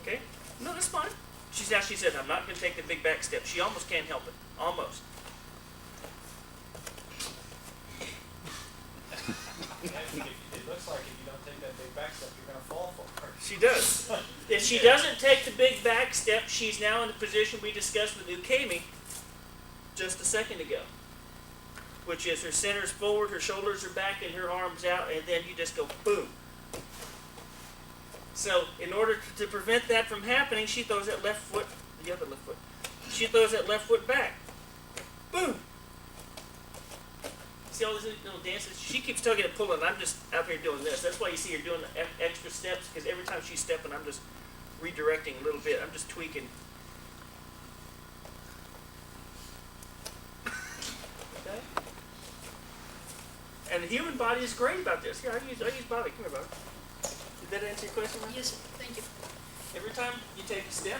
Okay? No, that's fine. She said, I'm not going to take the big back step. She almost can't help it. Almost. It looks like if you don't take that big back step, you're going to fall for her. She does. If she doesn't take the big back step, she's now in the position we discussed with Ukemi just a second ago, which is her center's forward, her shoulders are back, and her arms out, and then you just go boom. So in order to prevent that from happening, she throws that left foot, the other left foot. She throws that left foot back. Boom. See all these little dances? She keeps tugging and pulling, and I'm just out here doing this. That's why you see her doing the extra steps, because every time she's stepping, I'm just redirecting a little bit. I'm just tweaking. Okay? And the human body is great about this. Here, I use Bobby. Come here, Bobby. Did that answer your question, Mike? Yes, thank you. Every time you take a step,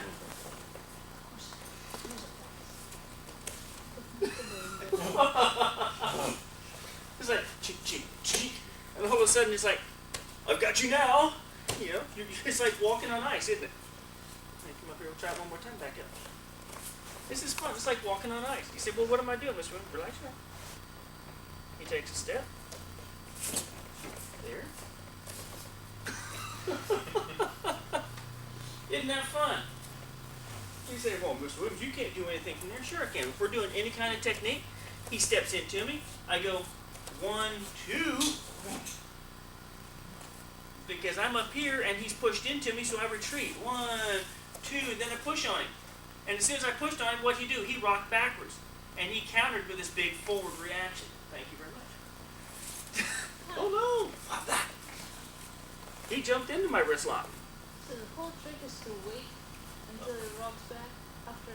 it's like cheek, cheek, cheek, and all of a sudden it's like, I've got you now. You know, it's like walking on ice, isn't it? Hey, come up here, we'll try it one more time. Back up. This is fun. It's like walking on ice. You say, well, what am I doing, Mr. Wynn? Relax now. He takes a step. There. Isn't that fun? You say, well, Mr. Williams, you can't do anything from there. Sure I can. If we're doing any kind of technique, he steps into me. I go 1, 2, because I'm up here and he's pushed into me, so I retreat. 1, 2, then I push on him. And as soon as I pushed on him, what'd he do? He rocked backwards. And he countered with this big forward reaction. Thank you very much. Oh no! Love that. He jumped into my wrist lock. So the whole trick is to wait until it rocks back after.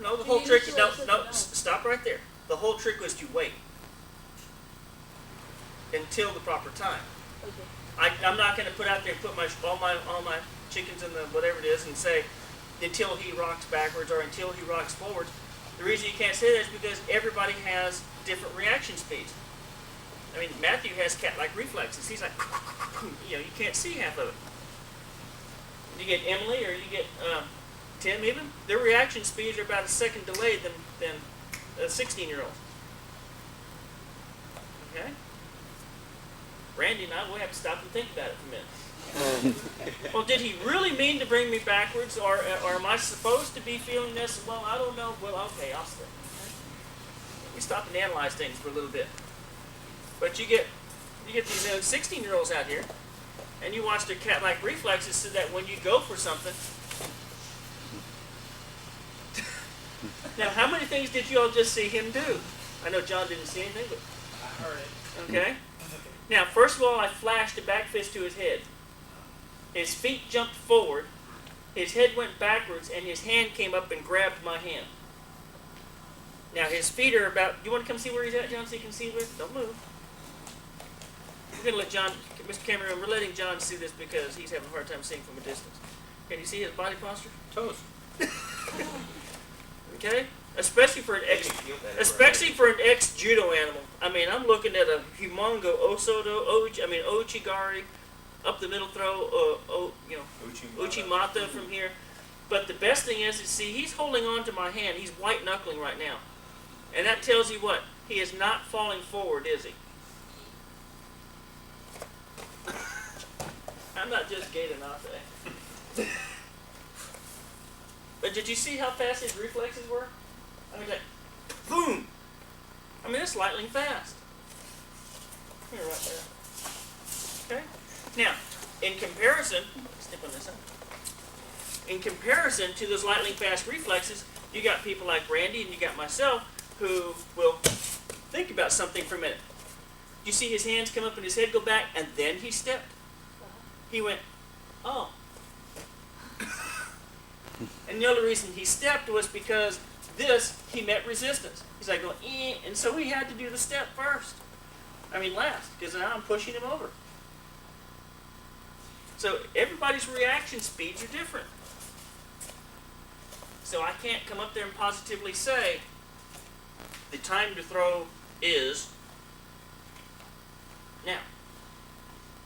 No, the Can whole you trick, visualize it? No. stop right there. The whole trick was to wait until the proper time. Okay. I'm not going to put out there and put all my chickens and the whatever it is and say until he rocks backwards or until he rocks forwards. The reason you can't say that is because everybody has different reaction speeds. I mean, Matthew has cat-like reflexes. He's like, you can't see half of it. You get Emily or you get Tim even, their reaction speeds are about a second delayed than a 16-year-old. Okay? Randy and I will have to stop and think about it for a minute. Well, did he really mean to bring me backwards, or am I supposed to be feeling this? Well, I don't know. Well, okay, I'll stay. We stop and analyze things for a little bit. But you get these 16-year-olds out here, and you watch their cat-like reflexes so that when you go for something. Now, how many things did you all just see him do? I know John didn't see anything, but I heard it. okay. Now, first of all, I flashed a back fist to his head. His feet jumped forward, his head went backwards, and his hand came up and grabbed my hand. Now, his feet are about... You want to come see where he's at, John, so you can see where... Don't move. We're going to let John... Mr. Cameron, we're letting John see this because he's having a hard time seeing from a distance. Can you see his body posture? Toast. Okay? Especially for an ex-judo animal. I mean, I'm looking at a humongo Ochigari, up the middle throw, Uchimata from here. But the best thing is, see, he's holding on to my hand. He's white knuckling right now. And that tells you what? He is not falling forward, is he? I'm not just gay enough, But did you see how fast his reflexes were? I mean, like, boom! I mean, it's lightning fast. Here, right there. Okay? Now, in comparison, snip on this up. In comparison to those lightning fast reflexes, you got people like Randy and you got myself who will think about something for a minute. You see his hands come up and his head go back, and then he stepped. He went, oh. And the only reason he stepped was because he met resistance. He's like going, eh, and so he had to do the step first. I mean last, because now I'm pushing him over. So everybody's reaction speeds are different. So I can't come up there and positively say the time to throw is now.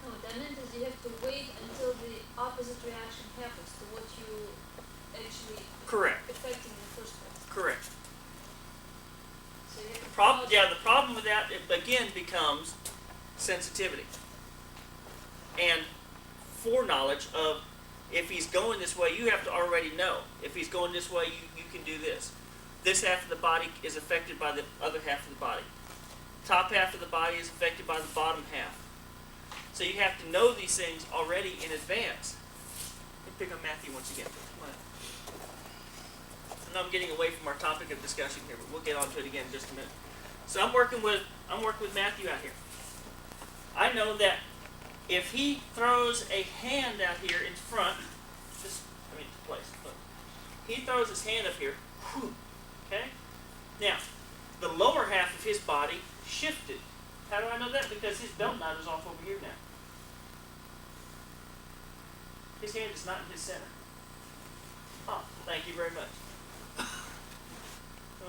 No, what I meant is you have to wait until the opposite reaction happens to what you actually Correct. affecting in the first place. Correct. So you have to The problem with that, it again becomes sensitivity. And foreknowledge of, if he's going this way, you have to already know. If he's going this way, you can do this. This half of the body is affected by the other half of the body. Top half of the body is affected by the bottom half. So you have to know these things already in advance. Let me pick on Matthew once again. Come on. I know I'm getting away from our topic of discussion here, but we'll get onto it again in just a minute. So I'm working with Matthew out here. I know that if he throws a hand out here in front, place. Look. He throws his hand up here. Whew, okay? Now, the lower half of his body shifted. How do I know that? Because his belt knot is off over here now. His hand is not in his center. Oh, thank you very much.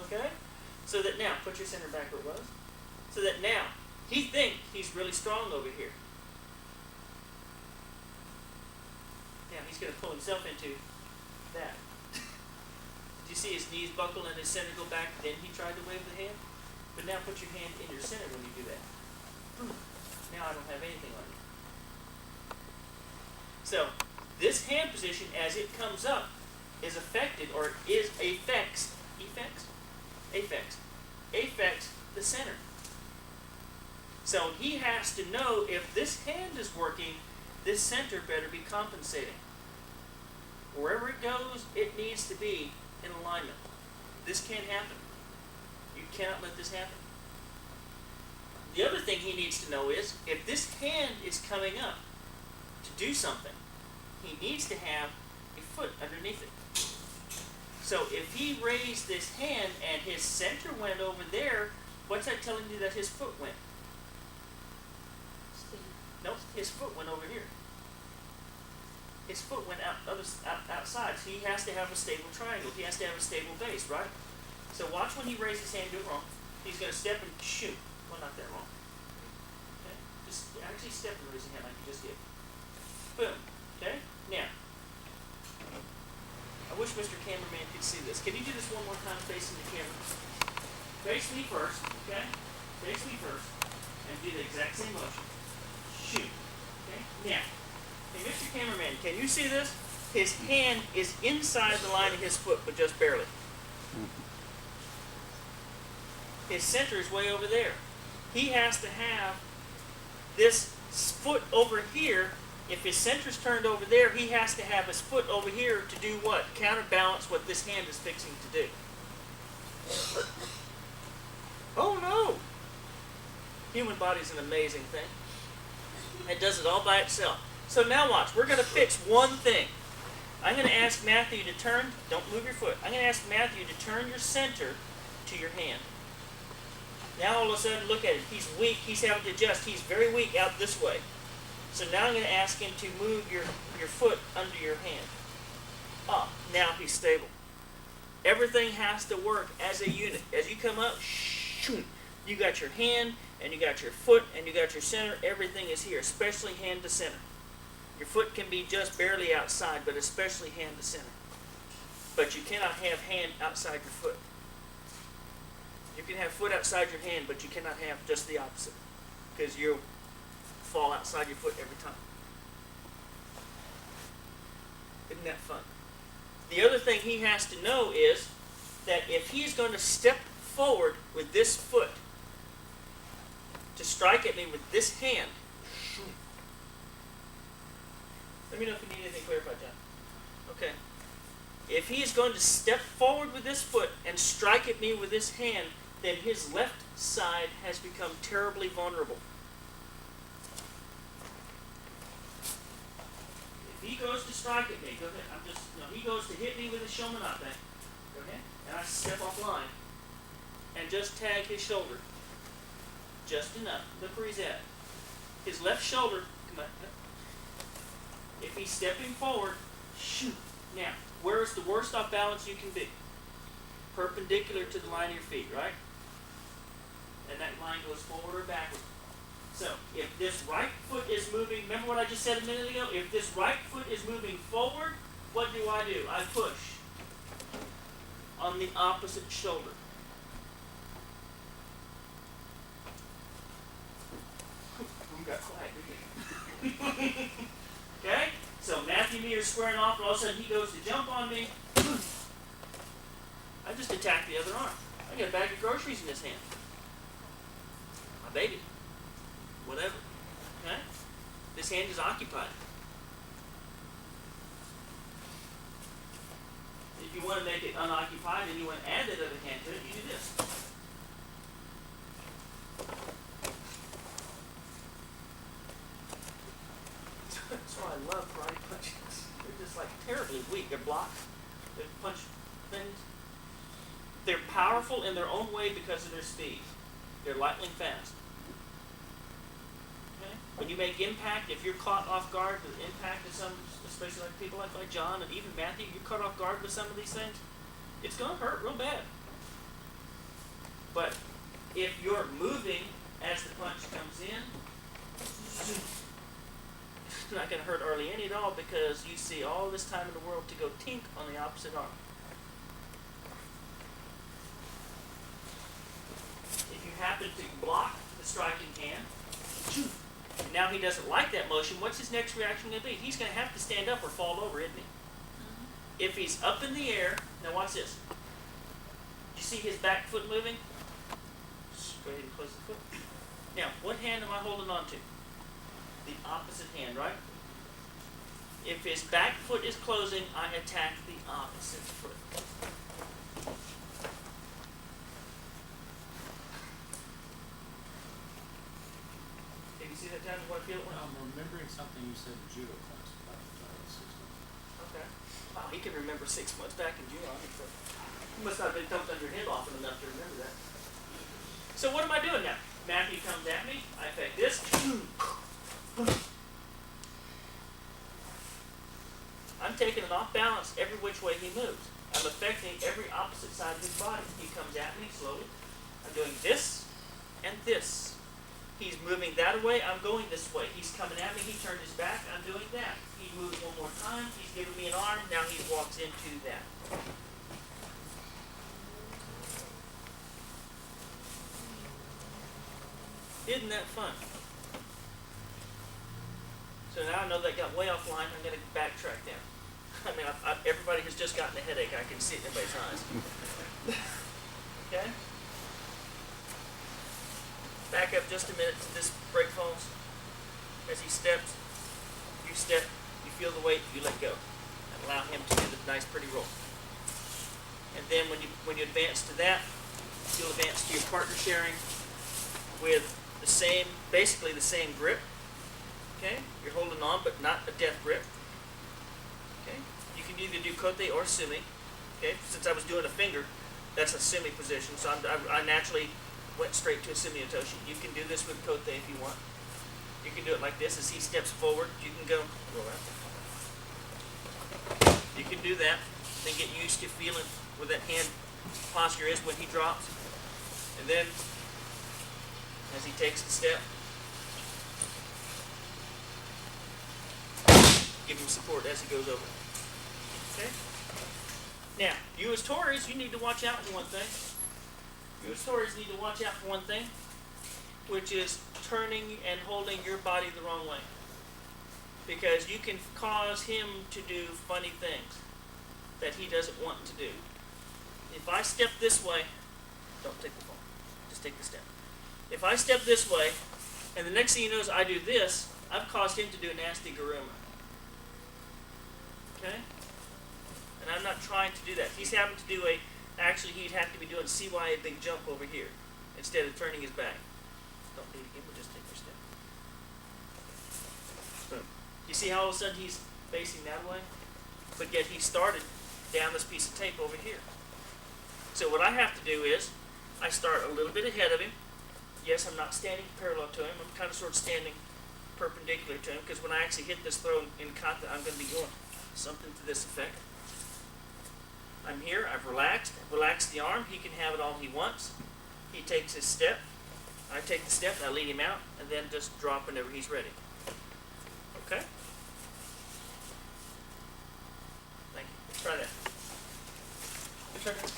Okay? So that now, put your center back where it was. So that now, he thinks he's really strong over here. Now, he's going to pull himself into that. Did you see his knees buckle and his center go back? Then he tried to wave the hand. But now put your hand in your center when you do that. Now I don't have anything on you. So, this hand position, as it comes up, is affected, or affects the center. So he has to know, if this hand is working, this center better be compensating. Wherever it goes, it needs to be in alignment. This can't happen. You cannot let this happen. The other thing he needs to know is, if this hand is coming up to do something, he needs to have a foot underneath it. So if he raised this hand and his center went over there, what's that telling you that his foot went? Nope, his foot went over here. his foot went outside. So he has to have a stable triangle. He has to have a stable base, right? So watch when he raises his hand, do it wrong. He's going to step and shoot. Well, not that wrong. Okay? Just actually step and raise your hand like you just did. Boom. Okay? Now, I wish Mr. Cameraman could see this. Can you do this one more time facing the camera? Face me first, okay? Face me first. And do the exact same motion. Shoot. Okay? Now, hey, Mr. Cameraman, can you see this? His hand is inside the line of his foot, but just barely. His center is way over there. He has to have this foot over here. If his center's turned over there, he has to have his foot over here to do what? Counterbalance what this hand is fixing to do. Oh no! Human body's an amazing thing. It does it all by itself. So now watch. We're going to fix one thing. I'm going to ask Matthew to turn. Don't move your foot. I'm going to ask Matthew to turn your center to your hand. Now all of a sudden, look at it. He's weak. He's having to adjust. He's very weak out this way. So now I'm going to ask him to move your foot under your hand. Up. Now he's stable. Everything has to work as a unit. As you come up, you got your hand, and you got your foot, and you got your center. Everything is here, especially hand to center. Your foot can be just barely outside, but especially hand to center. But you cannot have hand outside your foot. You can have foot outside your hand, but you cannot have just the opposite, because you'll fall outside your foot every time. Isn't that fun? The other thing he has to know is that if he's going to step forward with this foot to strike at me with this hand, let me know if you need anything clarified, John. Okay. If he is going to step forward with this foot and strike at me with this hand, then his left side has become terribly vulnerable. If he goes to strike at me, go ahead. He goes to hit me with a Shomanat thing. Go ahead. And I step offline and just tag his shoulder. Just enough. Look where he's at. His left shoulder. Come on. If he's stepping forward, shoot. Now, where is the worst off balance you can be? Perpendicular to the line of your feet, right? And that line goes forward or backward. So, if this right foot is moving, remember what I just said a minute ago? If this right foot is moving forward, what do? I push on the opposite shoulder. We got quiet, didn't we? Okay? So Matthew and me are squaring off, and all of a sudden he goes to jump on me. I just attack the other arm. I got a bag of groceries in his hand. My baby. Whatever. Okay? This hand is occupied. If you want to make it unoccupied and you want to add that other hand to it, you do this. That's why I love karate punches. They're just like terribly weak. They're blocks. They punch things. They're powerful in their own way because of their speed. They're lightning fast. Okay? When you make impact, if you're caught off guard with impact of some, especially like people like John and even Matthew, you're caught off guard with some of these things, it's going to hurt real bad. But if you're moving as the punch comes in, it's not going to hurt hardly any at all because you see all this time in the world to go tink on the opposite arm. If you happen to block the striking hand, and now he doesn't like that motion, what's his next reaction going to be? He's going to have to stand up or fall over, isn't he? If he's up in the air, now watch this. You see his back foot moving? Go ahead and close the foot. Now, what hand am I holding on to? The opposite hand, right? If his back foot is closing, I attack the opposite foot. Can you see that down? What I feel it went? I'm remembering something you said in judo class about 6 months. Okay. Wow, he can remember 6 months back in judo. He must not have been dumped under your head often enough to remember that. So what am I doing now? Matthew comes at me. I effect this. I'm taking it off balance every which way he moves. I'm affecting every opposite side of his body. He comes at me slowly. I'm doing this and this. He's moving that way, I'm going this way. He's coming at me, he turned his back, I'm doing that. He moves one more time, he's giving me an arm, now he walks into that. Isn't that fun? So now I know that got way offline, I'm going to backtrack down. I mean, everybody has just gotten a headache, I can see it in everybody's eyes. Okay? Back up just a minute to this break falls. As he steps, you step, you feel the weight, you let go. And allow him to do the nice pretty roll. And then when you advance to that, you'll advance to your partner sharing with the same, basically the same grip. Okay? You're holding on, but not a death grip. Okay? You can either do kote or sumi. Okay? Since I was doing a finger, that's a sumi position, so I naturally went straight to a semi-otoshi. You can do this with kote if you want. You can do it like this. As he steps forward, you can go roll out. You can do that. Then get used to feeling where that hand posture is when he drops. And then, as he takes the step, give him support as he goes over. Okay? Now, you as Tories, you need to watch out for one thing. You as Tories need to watch out for one thing, which is turning and holding your body the wrong way. Because you can cause him to do funny things that he doesn't want to do. If I step this way, don't take the fall, just take the step. If I step this way, and the next thing you know is I do this, I've caused him to do a nasty garuma. Okay? And I'm not trying to do that. He's having to do actually he'd have to be doing CYA big jump over here instead of turning his back. Don't do it again, we'll just take your step. Boom. You see how all of a sudden he's facing that way? But yet he started down this piece of tape over here. So what I have to do is, I start a little bit ahead of him. Yes, I'm not standing parallel to him. I'm kind of sort of standing perpendicular to him, because when I actually hit this throw in kata, I'm going to be going something to this effect. I'm here, I've relaxed the arm, he can have it all he wants. He takes his step, I take the step, and I lead him out, and then just drop whenever he's ready. Okay? Thank you. Try that.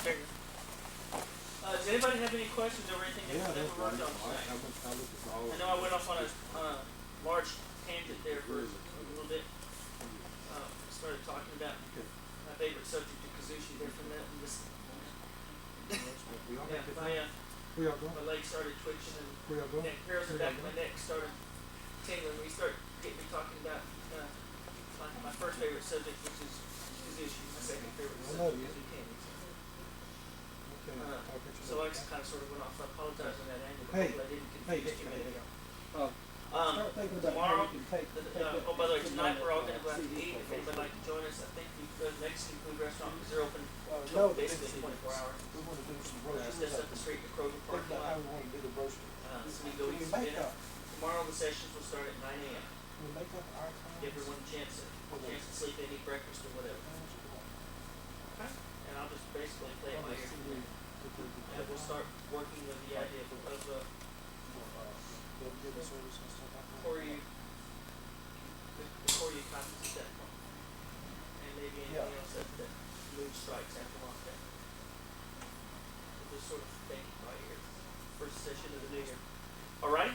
There you go. Does anybody have any questions or anything that we worked on tonight? I know I went off on a large tangent there for a little bit. Started talking about my favorite subject of Kazushi there for a minute. And just, my legs started twitching and hairs on the back of my neck started tingling. We started getting me talking about my first favorite subject, which is Kazushi. My second favorite subject is Ukemi. So I kind of sort of went off. I apologize on that angle. I didn't confuse too many. Tomorrow, by the way, tonight we're all going to go out to eat. If anybody'd like to join us, I think we go to the Mexican food restaurant because they're open basically 24 hours. It's just up the street in the Kroger parking lot. So we go eat some dinner. Tomorrow the sessions will start at 9 a.m. Give everyone a chance to sleep in, eat breakfast or whatever. Okay? And I'll just basically play it by ear. And we'll start working with the idea of before you contact that point. And maybe anything else that mood strikes after lockdown. We'll just sort of think by ear. First session of the new year. Alright?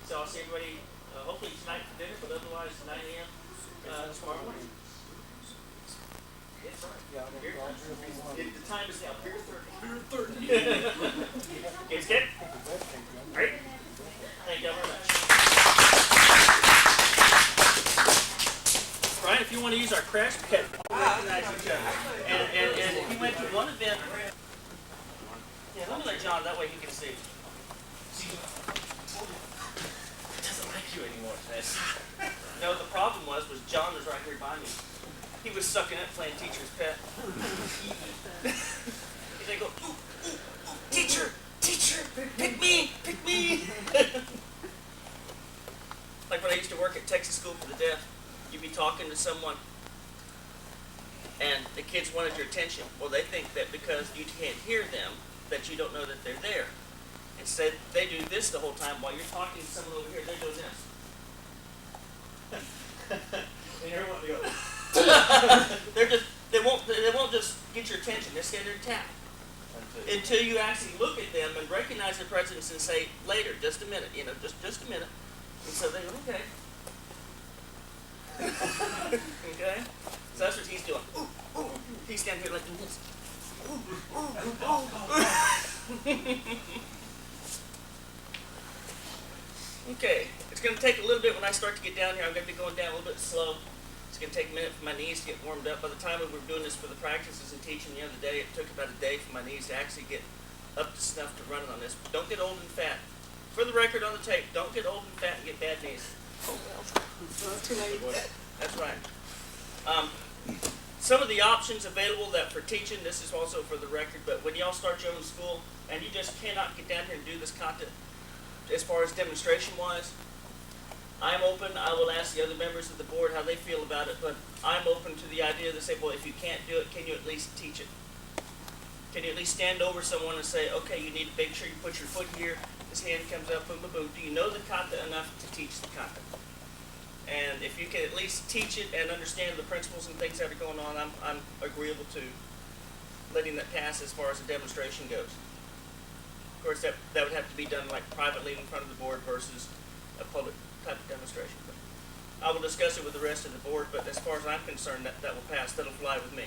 So I'll see everybody hopefully tonight for dinner, but otherwise 9 a.m. Tomorrow morning. It's alright. The time is now beer 30. It's good? Alright. Thank you very much. Brian, if you want to use our crash pad, and he went to one event. Yeah, let me let John, that way he can see. He doesn't like you anymore, Tess. No, the problem was John was right here by me. He was sucking up playing teacher's pet. They go, ooh, ooh, ooh, teacher, pick me. Like when I used to work at Texas School for the Deaf, you'd be talking to someone wanted your attention. Well, they think that because you can't hear them, that you don't know that they're there. Instead, they do this the whole time while you're talking to someone over here. They're doing this. And everyone will go. They won't just get your attention. They stand there and tap until you actually look at them and recognize their presence and say later, just a minute, just a minute. And so they go, okay. Okay? So that's what he's doing. Ooh, ooh. He's standing here like this. Ooh, ooh, ooh. Okay, it's going to take a little bit when I start to get down here. I'm going to be going down a little bit slow. It's going to take a minute for my knees to get warmed up. By the time we were doing this for the practices and teaching the other day, it took about a day for my knees to actually get up to snuff to running on this. But don't get old and fat. For the record on the tape, don't get old and fat and get bad knees. Oh, well, it's too late. That's right. Some of the options available that for teaching, this is also for the record, but when y'all start your own school and you just cannot get down here and do this content as far as demonstration-wise, I'm open. I will ask the other members of the board how they feel about it, but I'm open to the idea to say, well, if you can't do it, can you at least teach it? Can you at least stand over someone and say, okay, you need to make sure you put your foot here, his hand comes up, boom, boom, boom. Do you know the kata enough to teach the kata? And if you can at least teach it and understand the principles and things that are going on, I'm agreeable to letting that pass as far as the demonstration goes. Of course, that would have to be done like privately in front of the board versus a public type of demonstration. But I will discuss it with the rest of the board, but as far as I'm concerned, that will pass. That'll fly with me.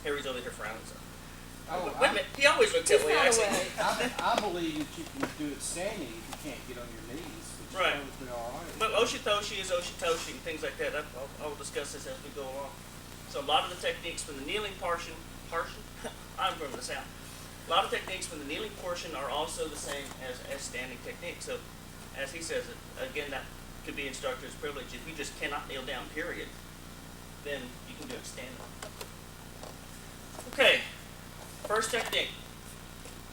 Harry's over here frowning. So. Wait a minute, he always looks that way, actually. I believe that you can do it standing if you can't get on your knees. Right. Be all right. But Oshitoshi is Oshitoshi and things like that. I'll discuss this as we go along. So a lot of the techniques from the kneeling portion, I'm from the south. A lot of techniques from the kneeling portion are also the same as standing techniques. So as he says, again, that could be instructor's privilege. If you just cannot kneel down, period, then you can do it standing. Okay, first technique.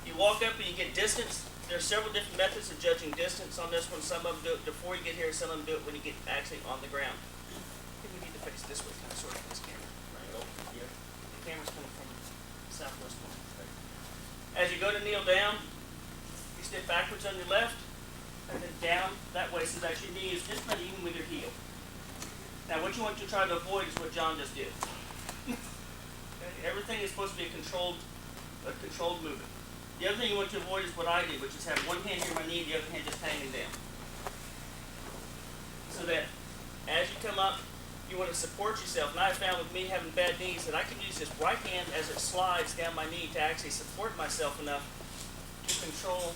You walk up and you get distance. There are several different methods of judging distance on this one. Some of them do it before you get here, some of them do it when you get actually on the ground. I think we need to face this way, kind of sort of this camera. Right over here. The camera's coming from the southwest corner. As you go to kneel down, you step backwards on your left, and then down that way so that your knee is just about even with your heel. Now what you want to try to avoid is what John just did. Okay? Everything is supposed to be a controlled movement. The other thing you want to avoid is what I did, which is have one hand near my knee, the other hand just hanging down. So that as you come up, you want to support yourself. And I found with me having bad knees that I can use this right hand as it slides down my knee to actually support myself enough to control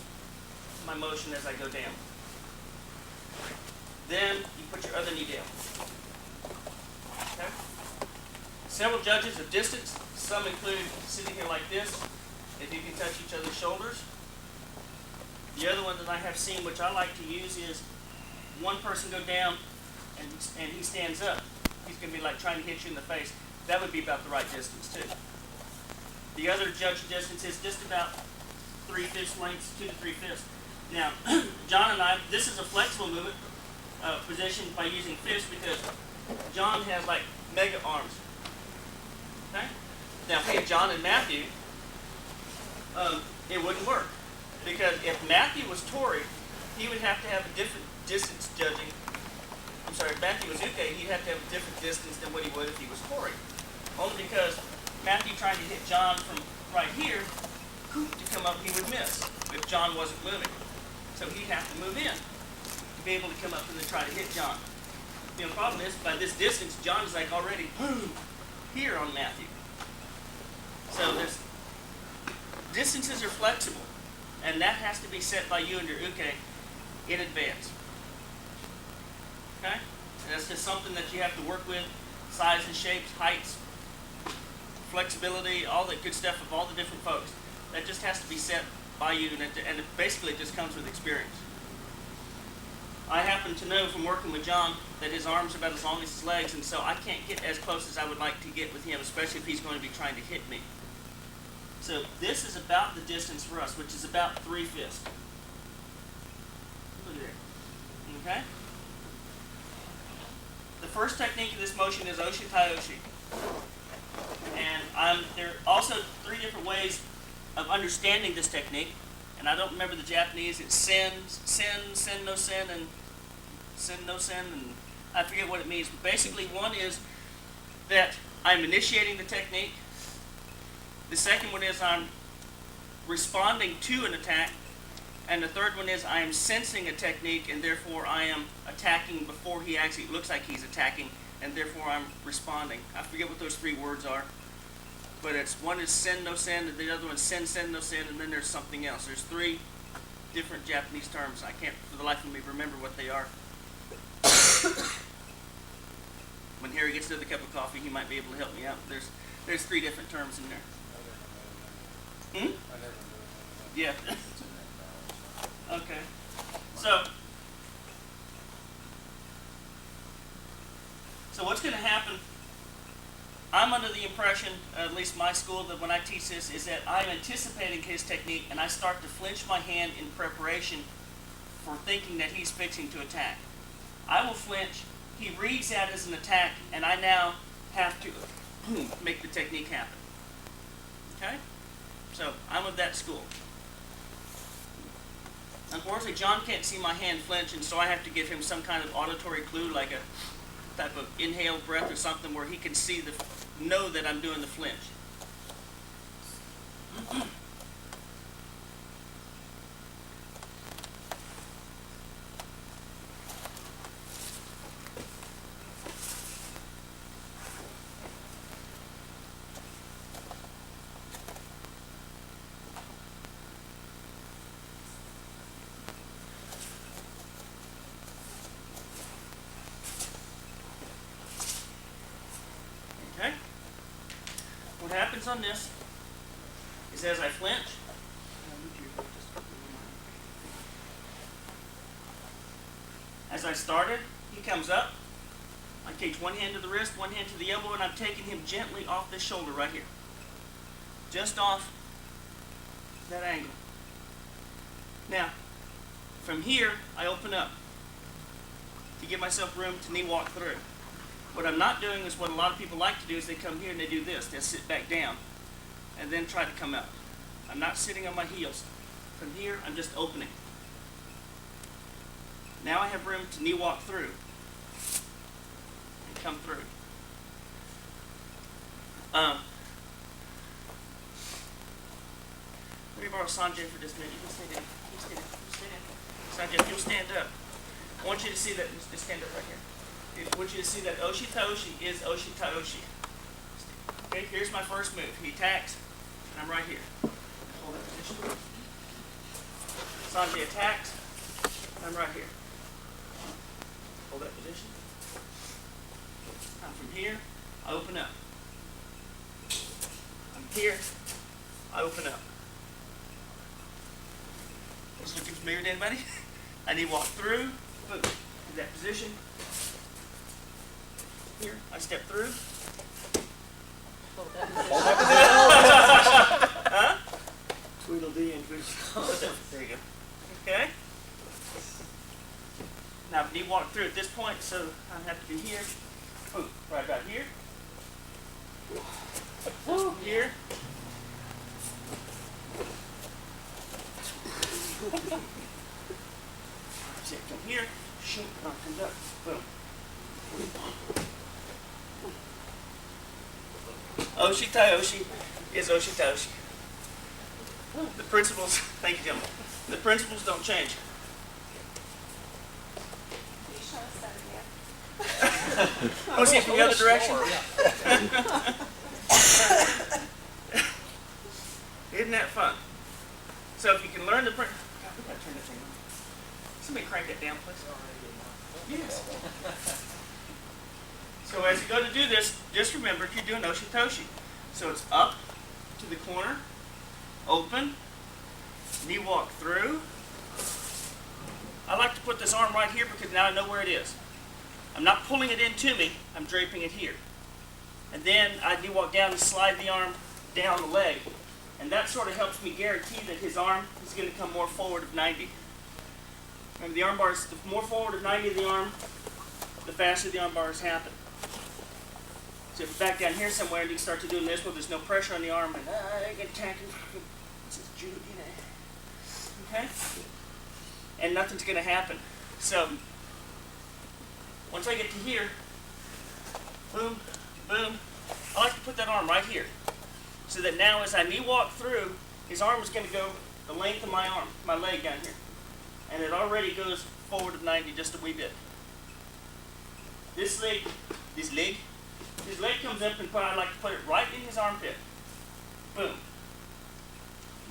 my motion as I go down. Then you put your other knee down. Okay? Several judges of distance. Some include sitting here like this. If you can touch each other's shoulders. The other one that I have seen, which I like to use, is one person go down and he stands up. He's going to be like trying to hit you in the face. That would be about the right distance too. The other judge distance is just about 3/5 lengths, 2 to 3/5. Now, John and I, this is a flexible movement position by using fists because John has like mega arms. Okay? Now, if we had John and Matthew, it wouldn't work. Because if Matthew was Tori, he would have to have a different distance judging. I'm sorry, if Matthew was Uke, he'd have to have a different distance than what he would if he was Tori. Only because Matthew trying to hit John from right here, to come up, he would miss if John wasn't moving. So he'd have to move in to be able to come up and then try to hit John. The problem is, by this distance, John is like already here on Matthew. So there's distances are flexible, and that has to be set by you and your uke in advance. Okay? And that's just something that you have to work with. Sizes, shapes, heights, flexibility, all that good stuff of all the different folks. That just has to be set by you, and it basically just comes with experience. I happen to know from working with John that his arms are about as long as his legs, and so I can't get as close as I would like to get with him, especially if he's going to be trying to hit me. So this is about the distance for us, which is about 3/5. Look at there. Okay? The first technique of this motion is Oshi Tai Oshi. There are also 3 different ways of understanding this technique, and I don't remember the Japanese. It's sen, no sen, and sen, no sen, and I forget what it means. But basically, one is that I'm initiating the technique. The second one is I'm responding to an attack. And the third one is I am sensing a technique, and therefore I am attacking before he actually looks like he's attacking, and therefore I'm responding. I forget what those 3 words are, but it's one is sen no sen, and the other one is sen no sen, and then there's something else. There's 3 different Japanese terms. I can't for the life of me remember what they are. When Harry gets another cup of coffee, he might be able to help me out. There's 3 different terms in there. Hmm? Yeah. Okay. So what's going to happen, I'm under the impression, at least my school, that when I teach this, is that I'm anticipating his technique and I start to flinch my hand in preparation for thinking that he's fixing to attack. I will flinch, he reads that as an attack, and I now have to make the technique happen. Okay? So I'm of that school. Unfortunately, John can't see my hand flinch, and so I have to give him some kind of auditory clue, like a type of inhaled breath or something, where he can know that I'm doing the flinch. Okay? What happens on this is as I flinch, as I started, he comes up. I take one hand to the wrist, one hand to the elbow, and I'm taking him gently off this shoulder right here. Just off that angle. Now, from here, I open up to give myself room to knee walk through. What I'm not doing is what a lot of people like to do is they come here and they do this. They sit back down and then try to come up. I'm not sitting on my heels. From here, I'm just opening. Now I have room to knee walk through and come through. Let me borrow Sanjay for just a minute. You can stay down. You can stay down. You stay down. Sanjay, if you'll stand up, I want you to see that. Just stand up right here. I want you to see that oshi-taoshi is oshi-taoshi. Okay, here's my first move. He attacks, and I'm right here. Hold that position. Sanjay attacks, and I'm right here. Hold that position. I'm from here, I open up. I'm here, I open up. Is this looking familiar to anybody? I need to walk through, boom, in that position. Here, I step through. Huh? Tweedledee and Tweedledee. There you go. Okay. Now, knee walk through at this point, so I have to be here. Boom, right about here. Here. See, come here. Shoot, comes up. Boom. Oshi-taoshi is oshi-taoshi. The principles, thank you, gentlemen. The principles don't change. Can you show us that again? Oh, see it from the other direction? Isn't that fun? So if you can learn the print, we gotta turn that thing on. Somebody crank that down, please. Yes. So as you go to do this, just remember you're doing oshi-toshi. So it's up to the corner, open, knee walk through. I like to put this arm right here because now I know where it is. I'm not pulling it into me, I'm draping it here. And then I knee walk down and slide the arm down the leg. And that sort of helps me guarantee that his arm is going to come more forward of 90. Remember, the arm bars, the more forward of 90 of the arm, the faster the arm bars happen. So to back down here somewhere, and you can start to doing this where there's no pressure on the arm, and I get attacking. This is judo DNA. Okay? And nothing's going to happen. So, once I get to here, boom, boom, I like to put that arm right here. So that now as I knee walk through, his arm is going to go the length of my arm, my leg down here. And it already goes forward of 90 just a wee bit. This leg comes up, and I like to put it right in his armpit. Boom.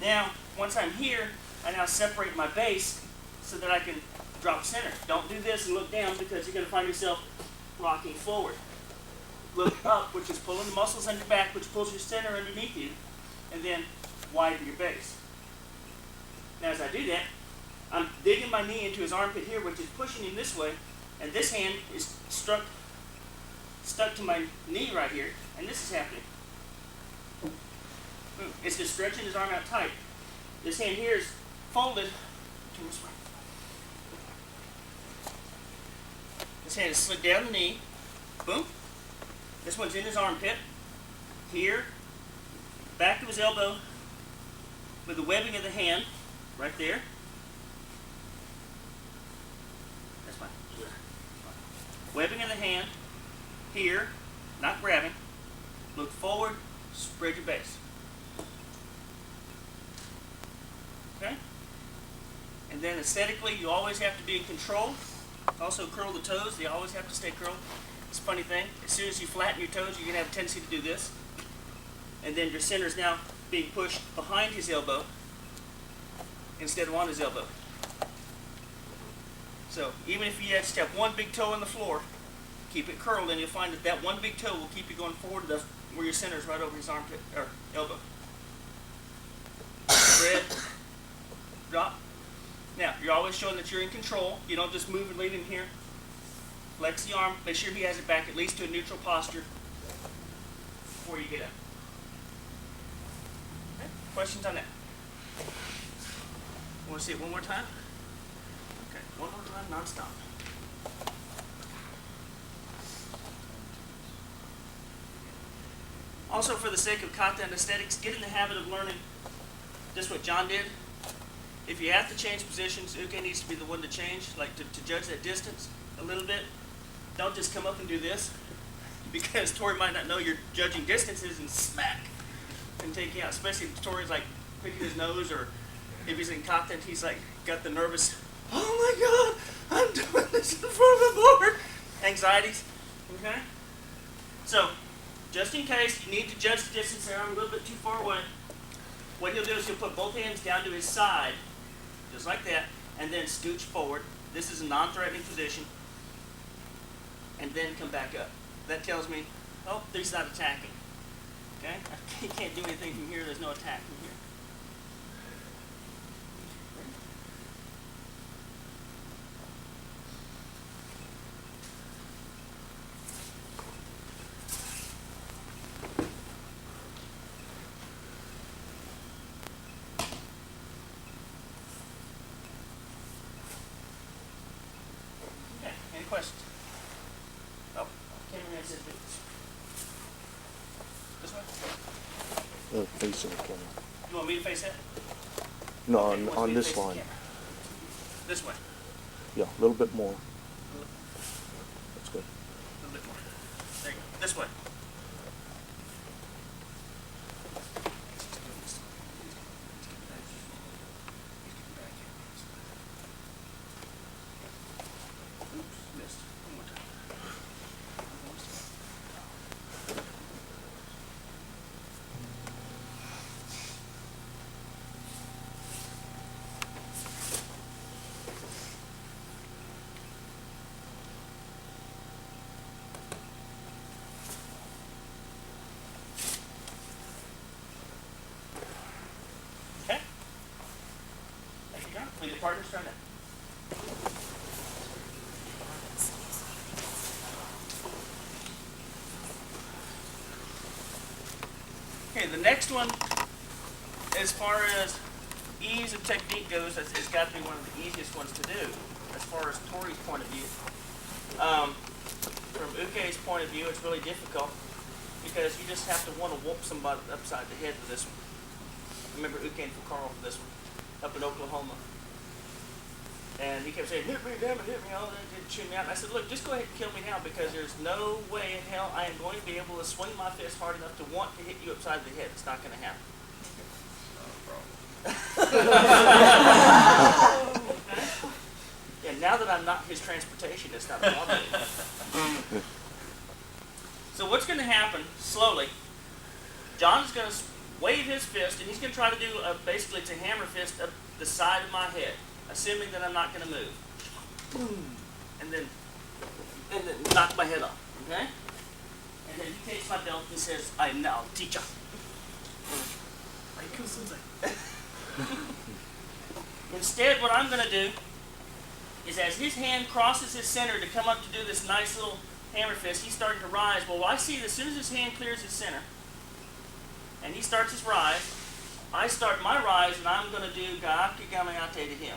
Now, once I'm here, I now separate my base so that I can drop center. Don't do this and look down, because you're going to find yourself rocking forward. Look up, which is pulling the muscles on your back, which pulls your center underneath you, and then widen your base. Now, as I do that, I'm digging my knee into his armpit here, which is pushing him this way, and this hand is stuck to my knee right here, and this is happening. It's just stretching his arm out tight. This hand here is folded. Turn this way. This hand is slid down the knee. Boom. This one's in his armpit. Here. Back of his elbow with the webbing of the hand right there. That's fine. Webbing of the hand. Here. Not grabbing. Look forward. Spread your base. Okay? And then aesthetically, you always have to be in control. Also curl the toes. They always have to stay curled. It's a funny thing. As soon as you flatten your toes, you're going to have a tendency to do this. And then your center is now being pushed behind his elbow instead of on his elbow. So even if you just have one big toe on the floor, keep it curled, and you'll find that that one big toe will keep you going forward to where your center is right over his armpit or elbow. Spread. Drop. Now, you're always showing that you're in control. You don't just move and leave him here. Flex the arm. Make sure he has it back at least to a neutral posture before you get up. Okay. Questions on that? Want to see it one more time? Okay. One more time, non-stop. Also, for the sake of kata and aesthetics, get in the habit of learning just what John did. If you have to change positions, Uke needs to be the one to change, like to judge that distance a little bit. Don't just come up and do this, because Tori might not know you're judging distances and smack and take you out. Especially if Tori's like picking his nose, or if he's in kata and he's like got the nervous, oh my God, I'm doing this in front of the board. Anxieties, okay? So, just in case you need to judge the distance there, I'm a little bit too far away. What he'll do is he'll put both hands down to his side, just like that, and then scooch forward. This is a non-threatening position. And then come back up. That tells me, oh, he's not attacking. Okay? He can't do anything from here. There's no attack from here. Okay, any questions? Oh, cameraman says do this. This way? Facing the camera. You want me to face that? No, Okay, he wants me on to this face the line. camera. This way. Yeah, a little bit more. That's good. A little bit more. There you go. This way. Oops, missed. One more time. Okay. Thank you, John. Will your partners try that? Okay, the next one, as far as ease of technique goes, it's got to be one of the easiest ones to do, as far as Tori's point of view. From Uke's point of view, it's really difficult. because you just have to want to whoop somebody upside the head with this one. I remember Ukain Carl for this one, up in Oklahoma. And he kept saying, hit me, damn it, hit me, all that, chew me out. And I said, look, just go ahead and kill me now, because there's no way in hell I am going to be able to swing my fist hard enough to want to hit you upside the head. It's not going to happen. Yeah, now that I'm not his transportation, it's not a problem. So what's going to happen, slowly, John's going to wave his fist, and he's going to try to do, basically, it's a hammer fist up the side of my head, assuming that I'm not going to move. Boom. And then knock my head off, okay? And then he takes my belt and says, I am now teacher. Instead, what I'm going to do is, as his hand crosses his center to come up to do this nice little hammer fist, he's starting to rise. Well, I see that as soon as his hand clears his center, and he starts his rise, I start my rise, and I'm going to do Gaaki Gamayate to him.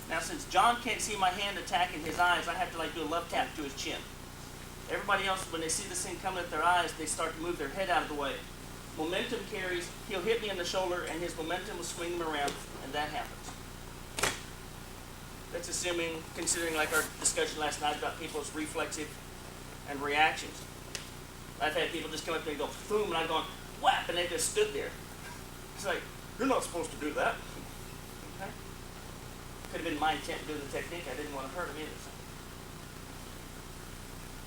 Now, since John can't see my hand attacking his eyes, I have to do a love tap to his chin. Everybody else, when they see this thing coming at their eyes, they start to move their head out of the way. Momentum carries, he'll hit me in the shoulder, and his momentum will swing him around, and that happens. That's assuming, considering our discussion last night about people's reflexive and reactions. I've had people just come up there and go, boom, and I've gone, whap, and they just stood there. It's like, you're not supposed to do that. Okay? Could have been my intent doing the technique. I didn't want to hurt him either.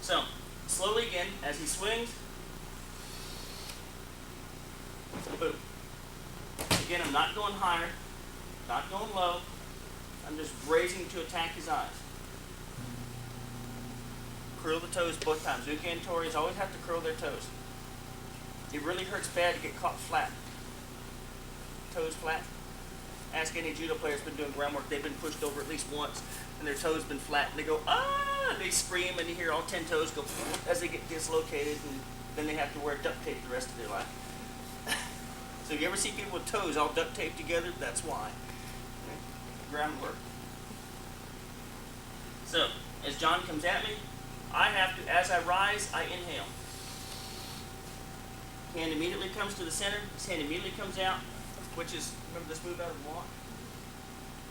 So, slowly again, as he swings, boom. Again, I'm not going higher, not going low. I'm just raising to attack his eyes. Curl the toes both times. Uke and Tories always have to curl their toes. It really hurts bad to get caught flat. Toes flat. Ask any judo player who's been doing groundwork. They've been pushed over at least once, and their toes been flat, and they go, ah, and they scream, and you hear all 10 toes go as they get dislocated, and then they have to wear duct tape the rest of their life. So if you ever see people with toes all duct taped together, that's why. Okay? Groundwork. So, as John comes at me, I have to, as I rise, I inhale. Hand immediately comes to the center. His hand immediately comes out, which is, remember this move out of the walk?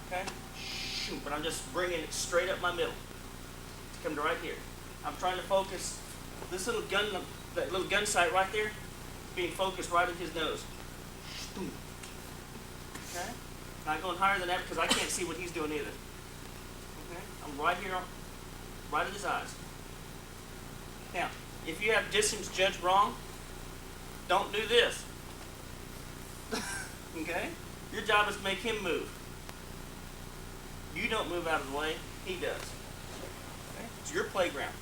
Okay? Shoot, but I'm just bringing it straight up my middle. To come to right here. I'm trying to focus this little gun, that little gun sight right there, being focused right in his nose. Okay? Not going higher than that because I can't see what he's doing either. Okay? I'm right here, right at his eyes. Now, if you have distance judged wrong, don't do this. Okay? Your job is to make him move. You don't move out of the way, he does. Okay? It's your playground.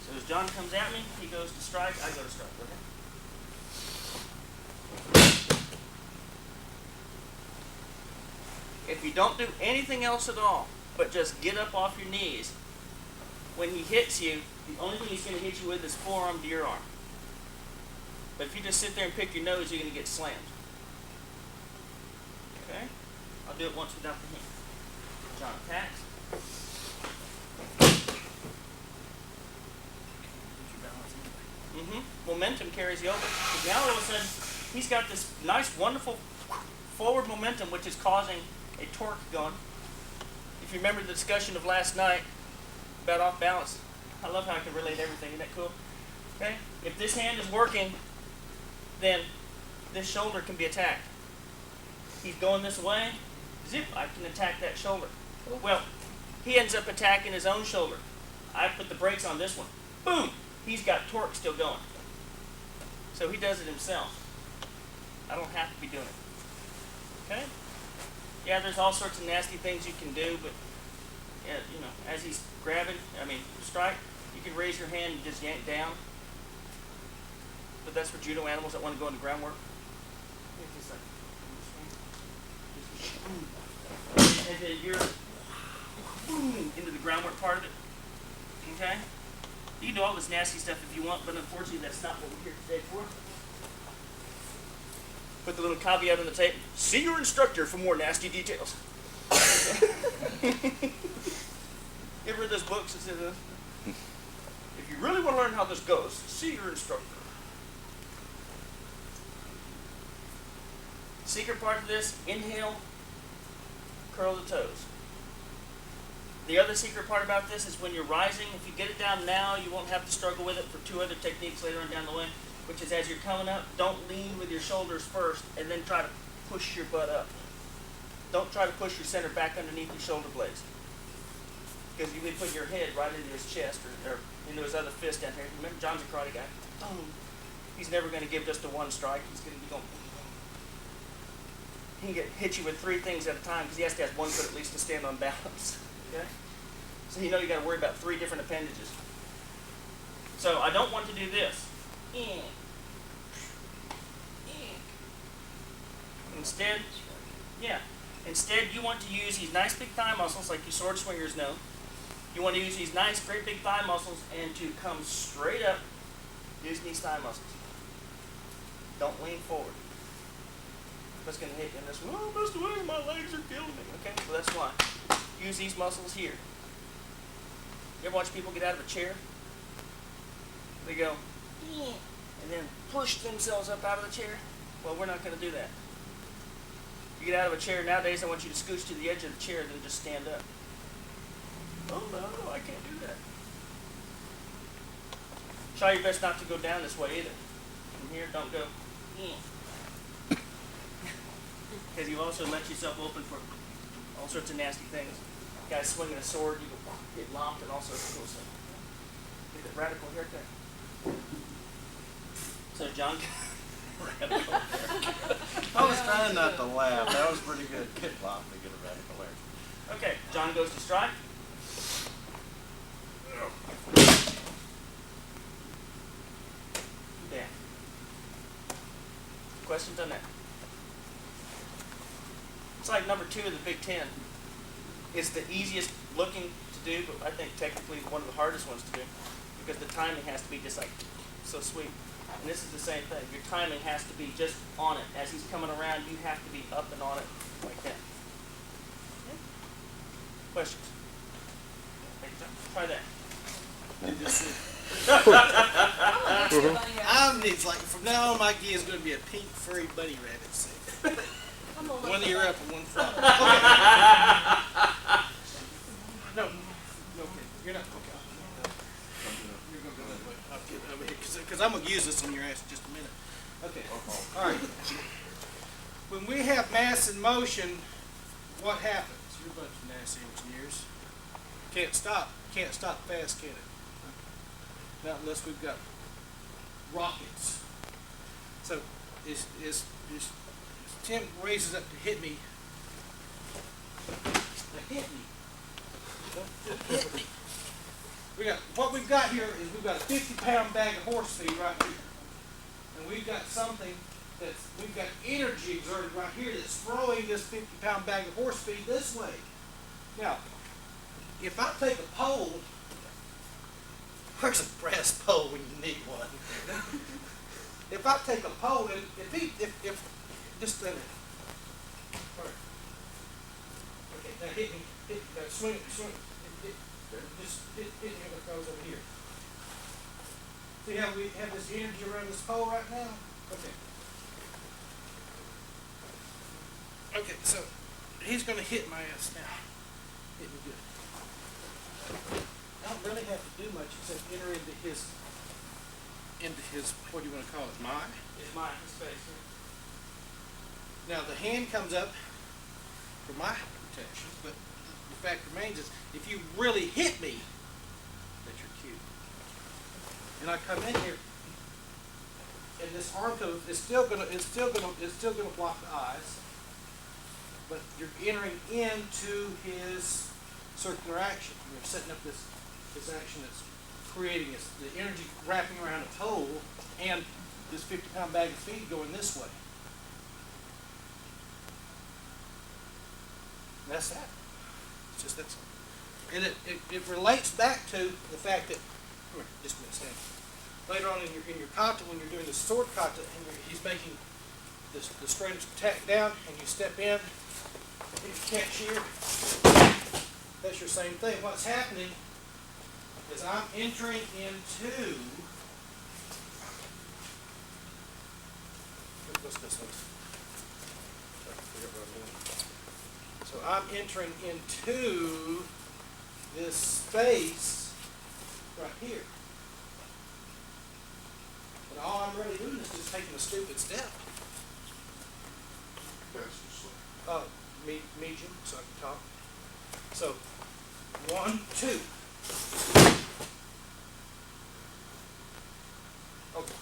So as John comes at me, he goes to strike, I go to strike. Okay? If you don't do anything else at all, but just get up off your knees, when he hits you, the only thing he's going to hit you with is forearm to your arm. But if you just sit there and pick your nose, you're going to get slammed. Okay? I'll do it once without the hand. John attacks. Momentum carries you over. Because now all of a sudden, he's got this nice, wonderful forward momentum, which is causing a torque going. If you remember the discussion of last night about off balance, I love how I can relate everything. Isn't that cool? Okay? If this hand is working, then this shoulder can be attacked. He's going this way, zip, I can attack that shoulder. Well, he ends up attacking his own shoulder. I put the brakes on this one. Boom! He's got torque still going. So he does it himself. I don't have to be doing it. Okay? Yeah, there's all sorts of nasty things you can do, but you know, as he's grabbing, strike, you can raise your hand and just yank down. But that's for judo animals that want to go into groundwork. It's just like, and then you're into the groundwork part of it. Okay? You can do all this nasty stuff if you want, but unfortunately that's not what we're here today for. Put the little caveat on the tape. See your instructor for more nasty details. You ever read those books that say this? really want to learn how this goes, see your instructor. Secret part of this, inhale, curl the toes. The other secret part about this is when you're rising, if you get it down now, you won't have to struggle with it for two other techniques later on down the way, which is as you're coming up, don't lean with your shoulders first and then try to push your butt up. Don't try to push your center back underneath your shoulder blades. Because you'll be putting your head right into his chest or into his other fist down here. Remember, John's a karate guy. Boom. He's never going to give just the one strike. He's going to be going. He can hit you with 3 things at a time because he has to have one foot at least to stand on balance. Okay? So you know you got to worry about 3 different appendages. So I don't want to do this. Instead, instead you want to use these nice big thigh muscles like you sword swingers know. You want to use these nice, great big thigh muscles and to come straight up using these thigh muscles. Don't lean forward. That's going to hit you in this, oh, Mr. Williams, my legs are killing me. Okay, so that's why. Use these muscles here. You ever watch people get out of a chair? They go, and then push themselves up out of the chair? Well, we're not going to do that. You get out of a chair nowadays, I want you to scooch to the edge of the chair, then just stand up. Oh no, I can't do that. Try your best not to go down this way either. From here, don't go. Because you also let yourself open for all sorts of nasty things. Guys swinging a sword, you go get lopped and all sorts of cool stuff. Get that radical haircut. So John, radical haircut. I was trying not to laugh. That was pretty good. Get locked to get a radical haircut. Okay, John goes to strike. Yeah. Questions on that? It's like number 2 of the Big Ten. It's the easiest looking to do, but I think technically one of the hardest ones to do because the timing has to be just like so sweet. And this is the same thing. Your timing has to be just on it. As he's coming around, you have to be up and on it like that. Okay. Questions? Try that. It's like from now on, my gi is going to be a pink furry bunny rabbit suit. One ear up and one flat. Okay. No, okay. You're not okay. You're going to go that way. I'll get over here because I'm going to use this on your ass in just a minute. Okay. All right. When we have mass in motion, what happens? You're a bunch of NASA engineers. Can't stop. Can't stop fast, can it? Not unless we've got rockets. So, is Tim raises up to hit me. Now hit me. Don't hit me. What we've got here is we've got a 50-pound bag of horse feed right here. And we've got something we've got energy exerted right here that's throwing this 50-pound bag of horse feed this way. Now, if I take a pole, where's a brass pole when you need one? If I take a pole, and if just let it. Okay, now hit me, now swing it, just hit me when it goes over here. See how we have this energy around this pole right now? Okay. Okay, so he's going to hit my ass now. Hit me good. I don't really have to do much except enter into his, what do you want to call it, mind? It's mine, his face. Now the hand comes up for my protection, but the fact remains is if you really hit me, that you're cute. And I come in here, and this arm code is still gonna block the eyes, but you're entering into his circular action. You're setting up this action that's creating the energy wrapping around a toe and this 50-pound bag of feed going this way. And that's that. It's just that simple. And it relates back to the fact that, come here, just a minute, stand. Later on in your kata, when you're doing the sword kata, and he's making the straightest tack down, and you step in, and you can't shear, that's your same thing. What's happening is I'm entering into, what's this one? Trying to figure out what I'm doing. So I'm entering into this space right here. And all I'm really doing is just taking a stupid step. Medium, so I can talk. So, 1, 2. Okay.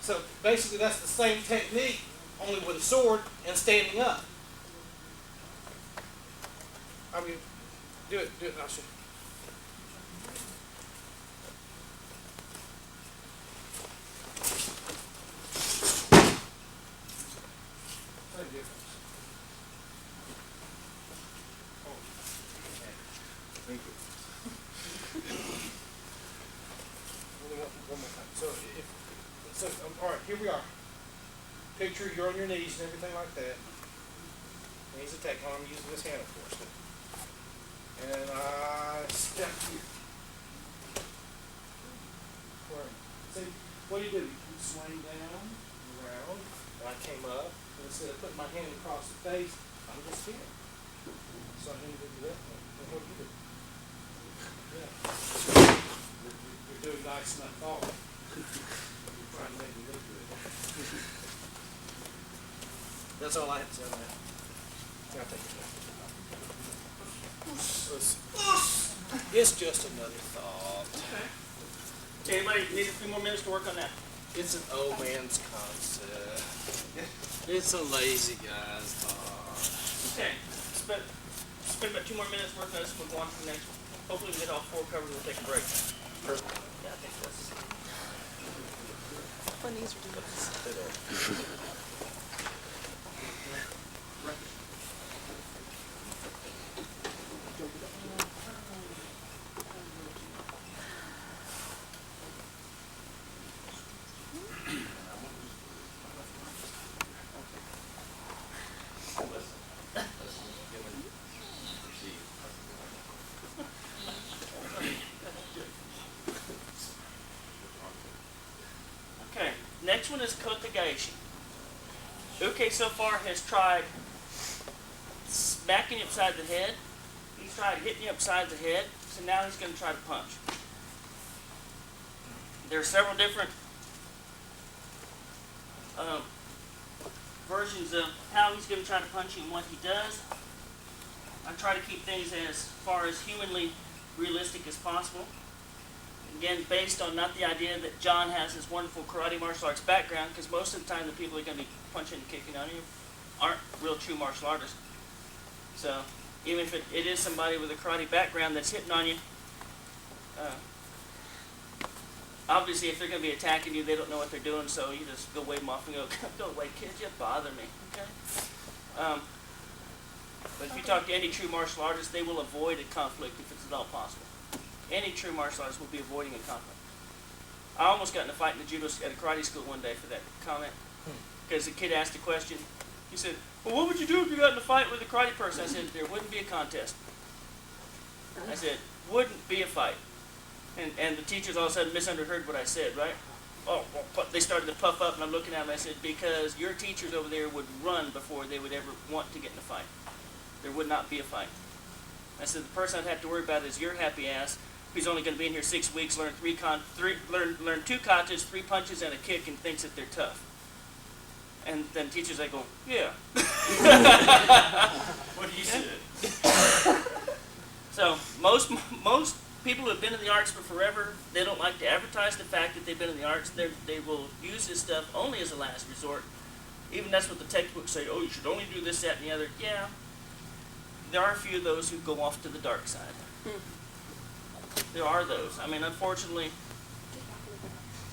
So basically that's the same technique, only with a sword and standing up. I mean, do it, and I'll show you. Same difference. Oh, thank you. One more time. So all right, here we are. Picture you're on your knees and everything like that. Knees attack. I'm using this hand, of course. And I step here. See, what do? You swing down, around, and I came up, and instead of putting my hand across the face, I'm just here. So I need to do that. And what do you do? Yeah. You're doing nice enough falling. You're trying to make me look good. That's all I have to say on that. I'll take it back. It's just another thought. Okay. Anybody need a few more minutes to work on that? It's an old man's concept. It's a lazy guy's thought. Okay. Spend about 2 more minutes working on this. We'll go on to the next one. Hopefully we get all 4 covered. We'll take a break. Yeah, I think that's. My knees are doing this. Okay, next one is Kotagaeshi. Uke so far has tried smacking you upside the head. He's tried hitting you upside the head, so now he's going to try to punch. There are several different versions of how he's going to try to punch you and what he does. I try to keep things as far as humanly realistic as possible. Again, based on not the idea that John has this wonderful karate martial arts background, because most of the time the people who are going to be punching and kicking on you aren't real true martial artists. So even if it is somebody with a karate background that's hitting on you, obviously if they're going to be attacking you, they don't know what they're doing, so you just go wave them off and go, go away kids, you bother me, okay? But if you talk to any true martial artist, they will avoid a conflict if it's at all possible. Any true martial artist will be avoiding a conflict. I almost got in a fight in the judo at a karate school one day for that comment, because the kid asked a question. He said, well, what would you do if you got in a fight with a karate person? I said, there wouldn't be a contest. I said, wouldn't be a fight. And the teachers all of a sudden misunderstood what I said, right? Oh, well, they started to puff up, and I'm looking at them. I said, because your teachers over there would run before they would ever want to get in a fight. There would not be a fight. I said, the person I'd have to worry about is your happy ass, who's only going to be in here 6 weeks, learn 2 katas, 3 punches, and a kick, and thinks that they're tough. And then teachers, I go, yeah. What do you say? So most people who have been in the arts for forever, they don't like to advertise the fact that they've been in the arts. They will use this stuff only as a last resort. Even that's what the textbooks say, oh, you should only do this, that, and the other. Yeah, there are a few of those who go off to the dark side. There are those. I mean, unfortunately,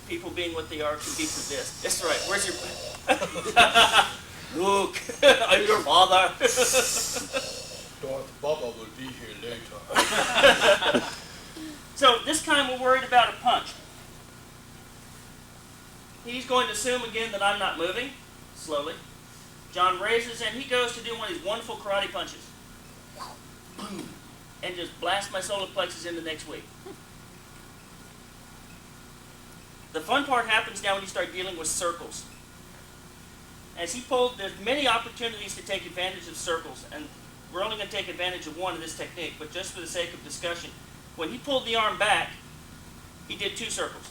people being what they are can be possessed. That's right. Where's your... Luke, I'm your father. Darth Bubba will be here later. So this time we're worried about a punch. He's going to assume again that I'm not moving. Slowly. John raises and he goes to do one of these wonderful karate punches. Boom. And just blast my solar plexus into next week. The fun part happens now when you start dealing with circles. As he pulled, there's many opportunities to take advantage of circles, and we're only going to take advantage of one of this technique, but just for the sake of discussion, when he pulled the arm back, he did 2 circles.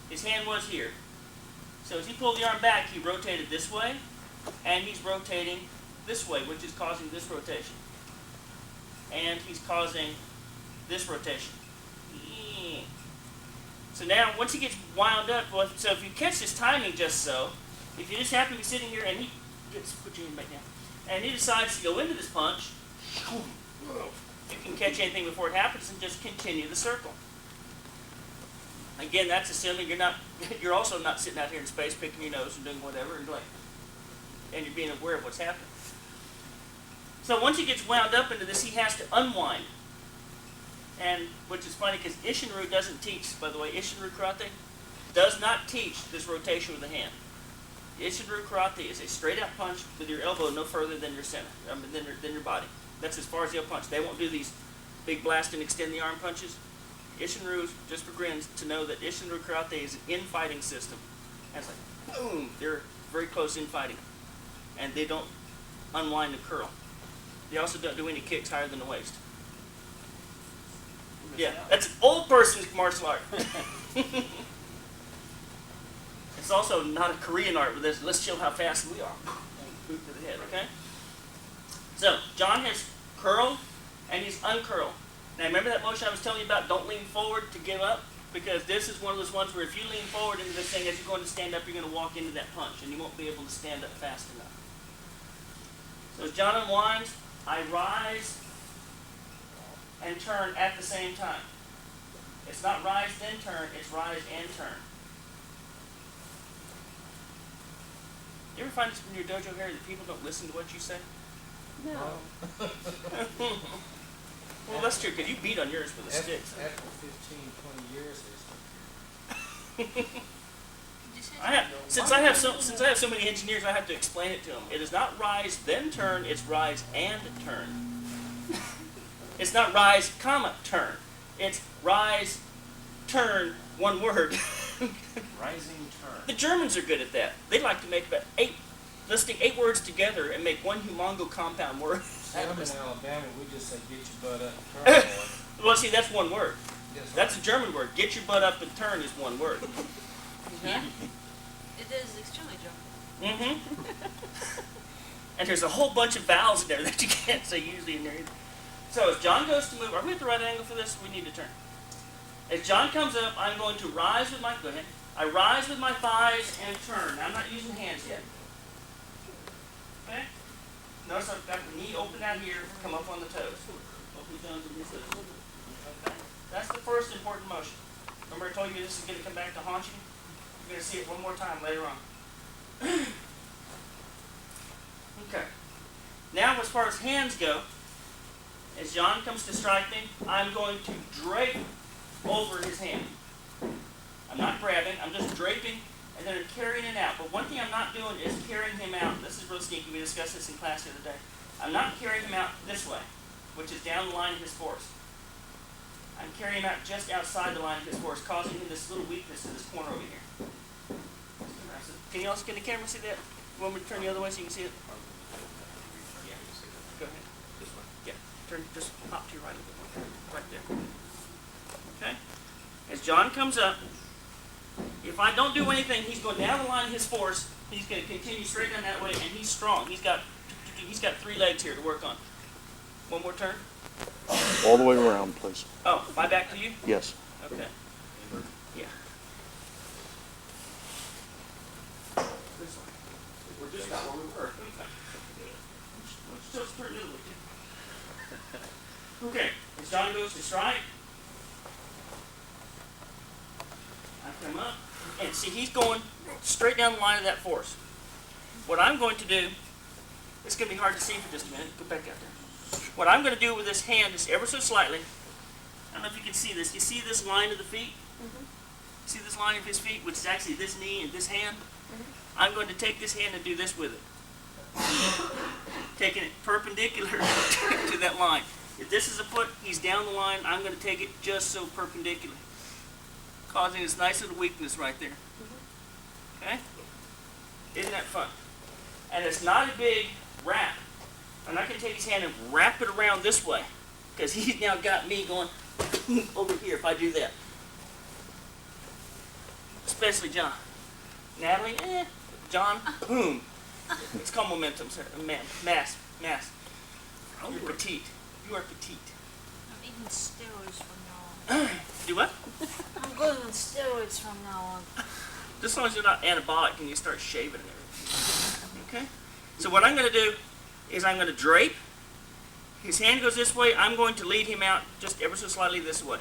His hand was here. So as he pulled the arm back, he rotated this way, and he's rotating this way, which is causing this rotation. And he's causing this rotation. So now, once he gets wound up, so if you catch his timing just so, if you just happen to be sitting here and he gets, put your hand back down, and he decides to go into this punch, you can catch anything before it happens and just continue the circle. Again, that's assuming you're also not sitting out here in space picking your nose and doing whatever and you're being aware of what's happening. So once he gets wound up into this, he has to unwind. And which is funny because Ishinryu doesn't teach, by the way, Ishinryu karate does not teach this rotation with the hand. Ishinryu karate is a straight out punch with your elbow no further than your center, than your body. That's as far as they'll punch. They won't do these big blast and extend the arm punches. Ishinryu, just for grins, to know that Ishinryu karate is an infighting system. And it's like, boom, they're very close infighting. And they don't unwind the curl. They also don't do any kicks higher than the waist. Yeah, that's an old person's martial art. It's also not a Korean art, but let's show how fast we are. Boot to the head, okay? So, John has curled and he's uncurled. Now, remember that motion I was telling you about? Don't lean forward to give up? Because this is one of those ones where if you lean forward into this thing, as you're going to stand up, you're going to walk into that punch, and you won't be able to stand up fast enough. So as John unwinds, I rise and turn at the same time. It's not rise then turn, it's rise and turn. You ever find this in your dojo, Harry, that people don't listen to what you say? No. Well, that's true, because you beat on yours with a stick. So. After 15, 20 years, Since I have so many engineers, I have to explain it to them. It is not rise then turn, it's rise and turn. It's not rise, comma, turn. It's rise, turn, one word. Rising turn. The Germans are good at that. They like to make about listing 8 words together and make one humongo compound word. I'm in Alabama, we just say get your butt up and turn. Well, see, that's one word. Yes, sir. That's a German word. Get your butt up and turn is one word. Yeah. It is extremely German. Mm-hmm. And there's a whole bunch of vowels in there that you can't say usually in there either. So as John goes to move, are we at the right angle for this? We need to turn. As John comes up, I'm going to rise with my, go ahead. I rise with my thighs and turn. Now, I'm not using hands yet. Okay? Notice I've got the knee open out here, come up on the toes. Open the toes and these toes. Okay? That's the first important motion. Remember I told you this is going to come back to haunt you? You're going to see it one more time later on. Okay. Now, as far as hands go, as John comes to strike me, I'm going to drape over his hand. I'm not grabbing, I'm just draping and then I'm carrying it out. But one thing I'm not doing is carrying him out. This is real sneaky. We discussed this in class the other day. I'm not carrying him out this way, which is down the line of his force. I'm carrying him out just outside the line of his force, causing him this little weakness in this corner over here. Can you also get the camera see that? You want me to turn the other way so you can see it? Yeah. Go ahead. This way? Yeah. Turn, just hop to your right a little bit. Right there. Okay? As John comes up, if I don't do anything, he's going down the line of his force. He's going to continue straight down that way, and he's strong. He's got 3 legs here to work on. One more turn. All the way around, please. Oh, my back to you? Yes. Okay. Yeah. This way. We're just not where we were. Just turn the other way. Okay. As John goes to strike, I come up, and see, he's going straight down the line of that force. What I'm going to do, it's going to be hard to see for just a minute. Go back out there. What I'm going to do with this hand is ever so slightly, I don't know if you can see this. You see this line of the feet? Mm-hmm. See this line of his feet, which is actually this knee and this hand? Mm-hmm. I'm going to take this hand and do this with it. taking it perpendicular to that line. If this is a foot, he's down the line, I'm going to take it just so perpendicular, causing this nice little weakness right there. Okay? Isn't that fun? And it's not a big wrap. I'm not going to take his hand and wrap it around this way, because he's now got me going over here if I do that. Especially John. Natalie, John, boom. It's called momentum, sir. Mass. You're petite. You are petite. I'm eating steroids from now on. Do what? I'm going on steroids from now on. Just as long as you're not anabolic and you start shaving and everything. Okay? So what I'm going to do is I'm going to drape. His hand goes this way. I'm going to lead him out just ever so slightly this way.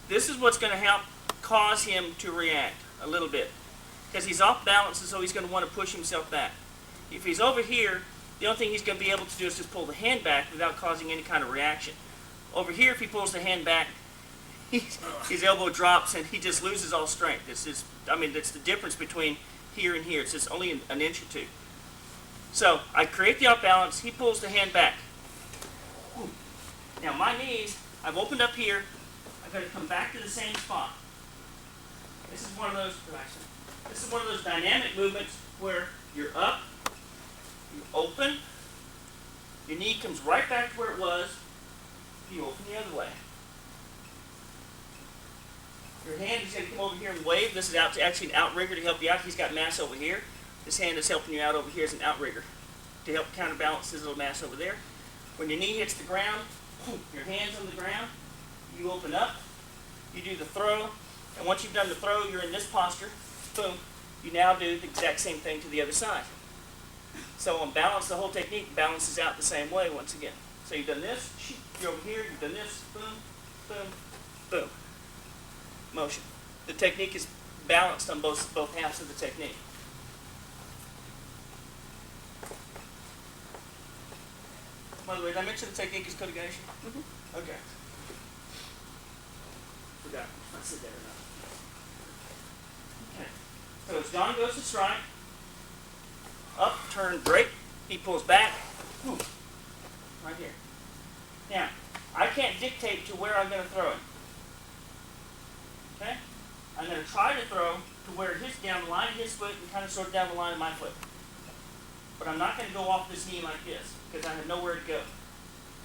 This is what's going to help cause him to react a little bit. Because he's off balance, and so he's going to want to push himself back. If he's over here, the only thing he's going to be able to do is just pull the hand back without causing any kind of reaction. Over here, if he pulls the hand back, his elbow drops and he just loses all strength. It's the difference between here and here. It's just only an inch or two. So I create the off balance. He pulls the hand back. Now my knees, I've opened up here. I'm going to come back to the same spot. This is one of those dynamic movements where you're up, you open, your knee comes right back to where it was, you open the other way. Your hand is going to come over here and wave. This is actually an outrigger to help you out. He's got mass over here. This hand is helping you out over here as an outrigger to help counterbalance his little mass over there. When your knee hits the ground, your hand's on the ground, you open up, you do the throw, and once you've done the throw, you're in this posture. Boom. You now do the exact same thing to the other side. So on balance, the whole technique balances out the same way once again. So you've done this, you're over here, you've done this, boom, boom, boom. Motion. The technique is balanced on both halves of the technique. By the way, did I mention the technique is coordination? Mm-hmm. Okay. Forgot. I said that or not. Okay. So as John goes to strike, up, turn, break, he pulls back, boom, right here. Now, I can't dictate to where I'm going to throw it. Okay? I'm going to try to throw to where it hits down the line of his foot and kind of sort of down the line of my foot. But I'm not going to go off this knee like this because I have nowhere to go.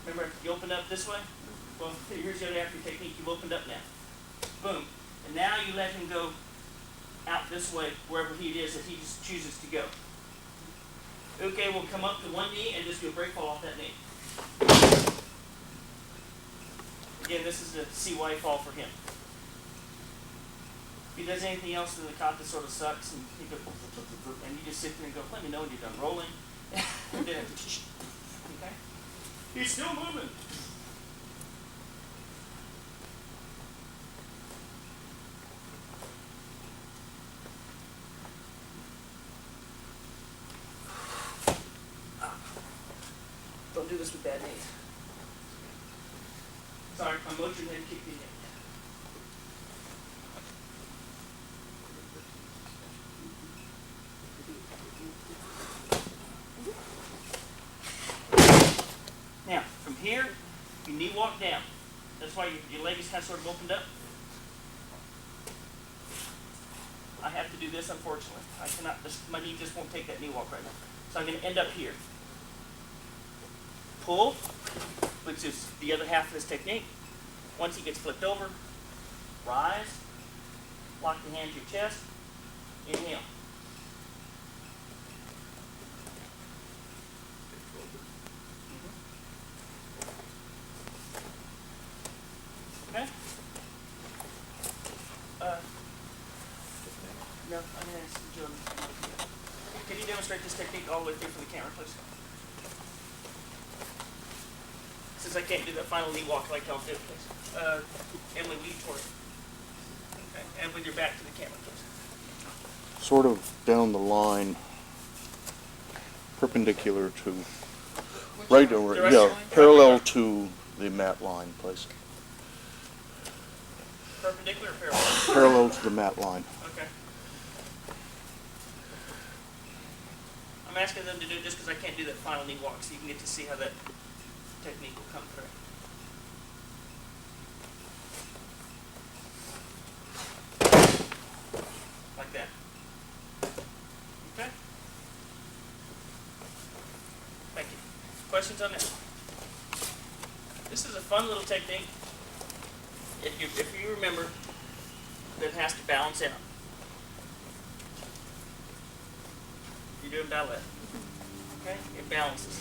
Remember, you opened up this way? Well, here's the other after technique. You've opened up now. Boom. And now you let him go out this way, wherever he is that he just chooses to go. Okay, we'll come up to one knee and just do a break fall off that knee. Again, this is the CY fall for him. If he does anything else, then the kata sort of sucks, and he goes, and you just sit there and go, let me know when you're done rolling. And then, okay? He's still moving. Don't do this with bad knees. Sorry, my motion hadn't kicked in yet. Now, from here, you knee walk down. That's why your leg is kind of sort of opened up. I have to do this, unfortunately. I cannot, my knee just won't take that knee walk right now. So I'm going to end up here. Pull, which is the other half of this technique. Once he gets flipped over, rise, lock the hand to your chest, inhale. Okay? No, I'm going to ask Jordan. Can you demonstrate this technique all the way through for the camera, please? Since I can't do that final knee walk like I'll do, please. Emily, will you toward it? Okay, and with your back to the camera, please. Sort of down the line, perpendicular to, right over, yeah, Directionally? parallel to the mat line, please. Perpendicular or parallel? Parallel to the mat line. Okay. I'm asking them to do it just because I can't do that final knee walk, so you can get to see how that technique will come through. Like that. Okay? Thank you. Questions on that? This is a fun little technique. If you remember, that it has to balance out. You're doing ballet. Okay? It balances.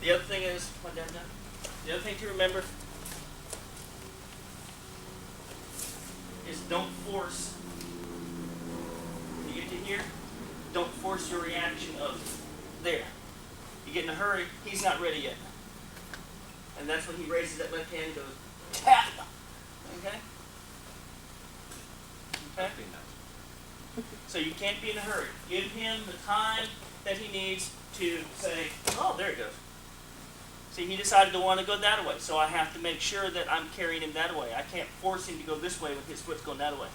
The other thing is, the other thing to remember is don't force. You get to here, don't force your reaction of there. You get in a hurry, he's not ready yet. And that's when he raises that left hand and goes, tap! Okay? Okay? So you can't be in a hurry. Give him the time that he needs to say, oh, there it goes. See, he decided to want to go that way, so I have to make sure that I'm carrying him that way. I can't force him to go this way when his foot's going that way.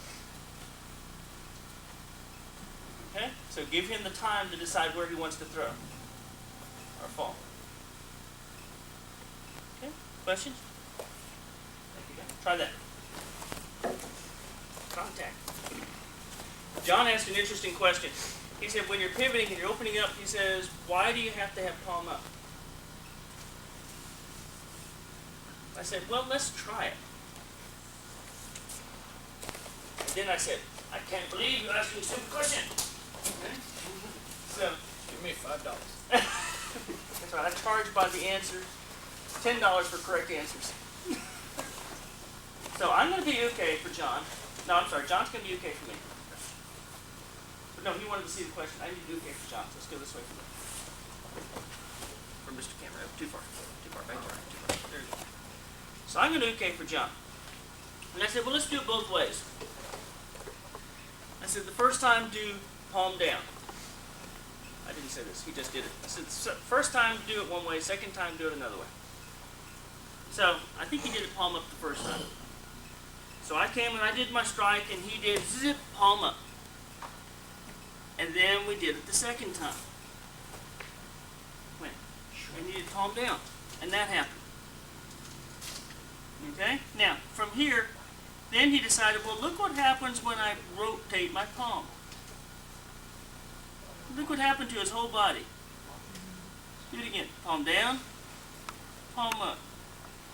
Okay? So give him the time to decide where he wants to throw or fall. Okay? Questions? Try that. Contact. John asked an interesting question. He said, when you're pivoting and you're opening up, he says, why do you have to have palm up? I said, well, let's try it. And then I said, I can't believe you asked me a stupid question. Okay? So, Give me $5. that's right. I charge by the answer. $10 for correct answers. So I'm going to be okay for John. No, I'm sorry. John's going to be okay for me. But no, he wanted to see the question. I need to do okay for John. So let's go this way for Mr. Cameron. Too far. Too far. Back. Too far. There you go. So I'm going to do okay for John. And I said, well, let's do it both ways. I said, the first time, do palm down. I didn't say this. He just did it. I said, first time, do it one way. Second time, do it another way. So I think he did it palm up the first time. So I came and I did my strike, and he did zip, palm up. And then we did it the second time. Went. And he did palm down. And that happened. Okay? Now, from here, then he decided, well, look what happens when I rotate my palm. Look what happened to his whole body. Do it again. Palm down, palm up.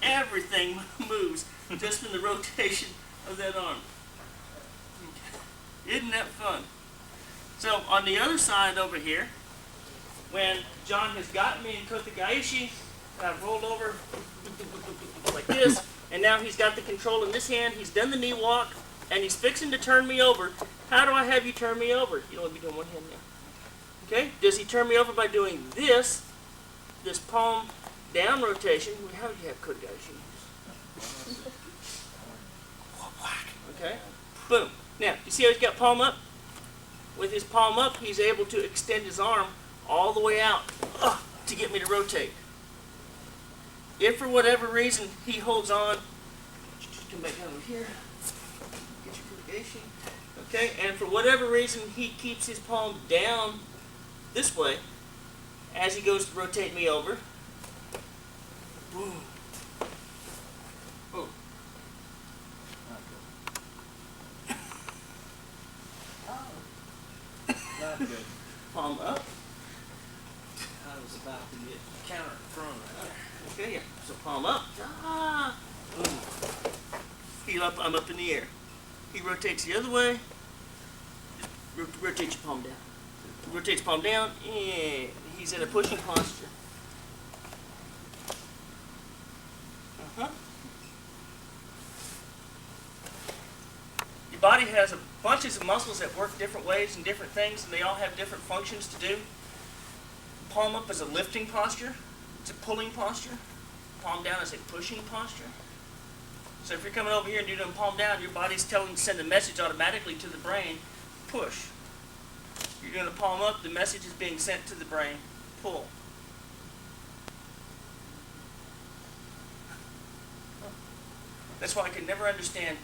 Everything moves just in the rotation of that arm. Okay. Isn't that fun? So, on the other side over here, when John has gotten me in Kotagaishi, I've rolled over like this, and now he's got the control in this hand, he's done the knee walk, and he's fixing to turn me over. How do I have you turn me over? You don't want to be doing one hand now. Okay? Does he turn me over by doing this palm down rotation? How do you have Kotagaishi? Okay? Boom. Now, you see how he's got palm up? With his palm up, he's able to extend his arm all the way out to get me to rotate. If for whatever reason he holds on, come back down over here, get your Kotagaishi. Okay, and for whatever reason he keeps his palm down this way as he goes to rotate me over. Boom. Boom. Not good. Palm up. I was about to get counter thrown right there. Okay, yeah. So palm up. Heel up, I'm up in the air. He rotates the other way. Rotate your palm down. Rotates palm down, and he's in a pushing posture. Your body has a bunches of muscles that work different ways and different things, and they all have different functions to do. Palm up is a lifting posture. It's a pulling posture. Palm down is a pushing posture. So if you're coming over here and you're doing palm down, your body's send a message automatically to the brain, push. You're doing a palm up, the message is being sent to the brain, pull. That's why I could never understand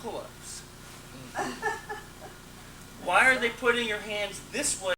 pull-ups. Why are they putting your hands this way?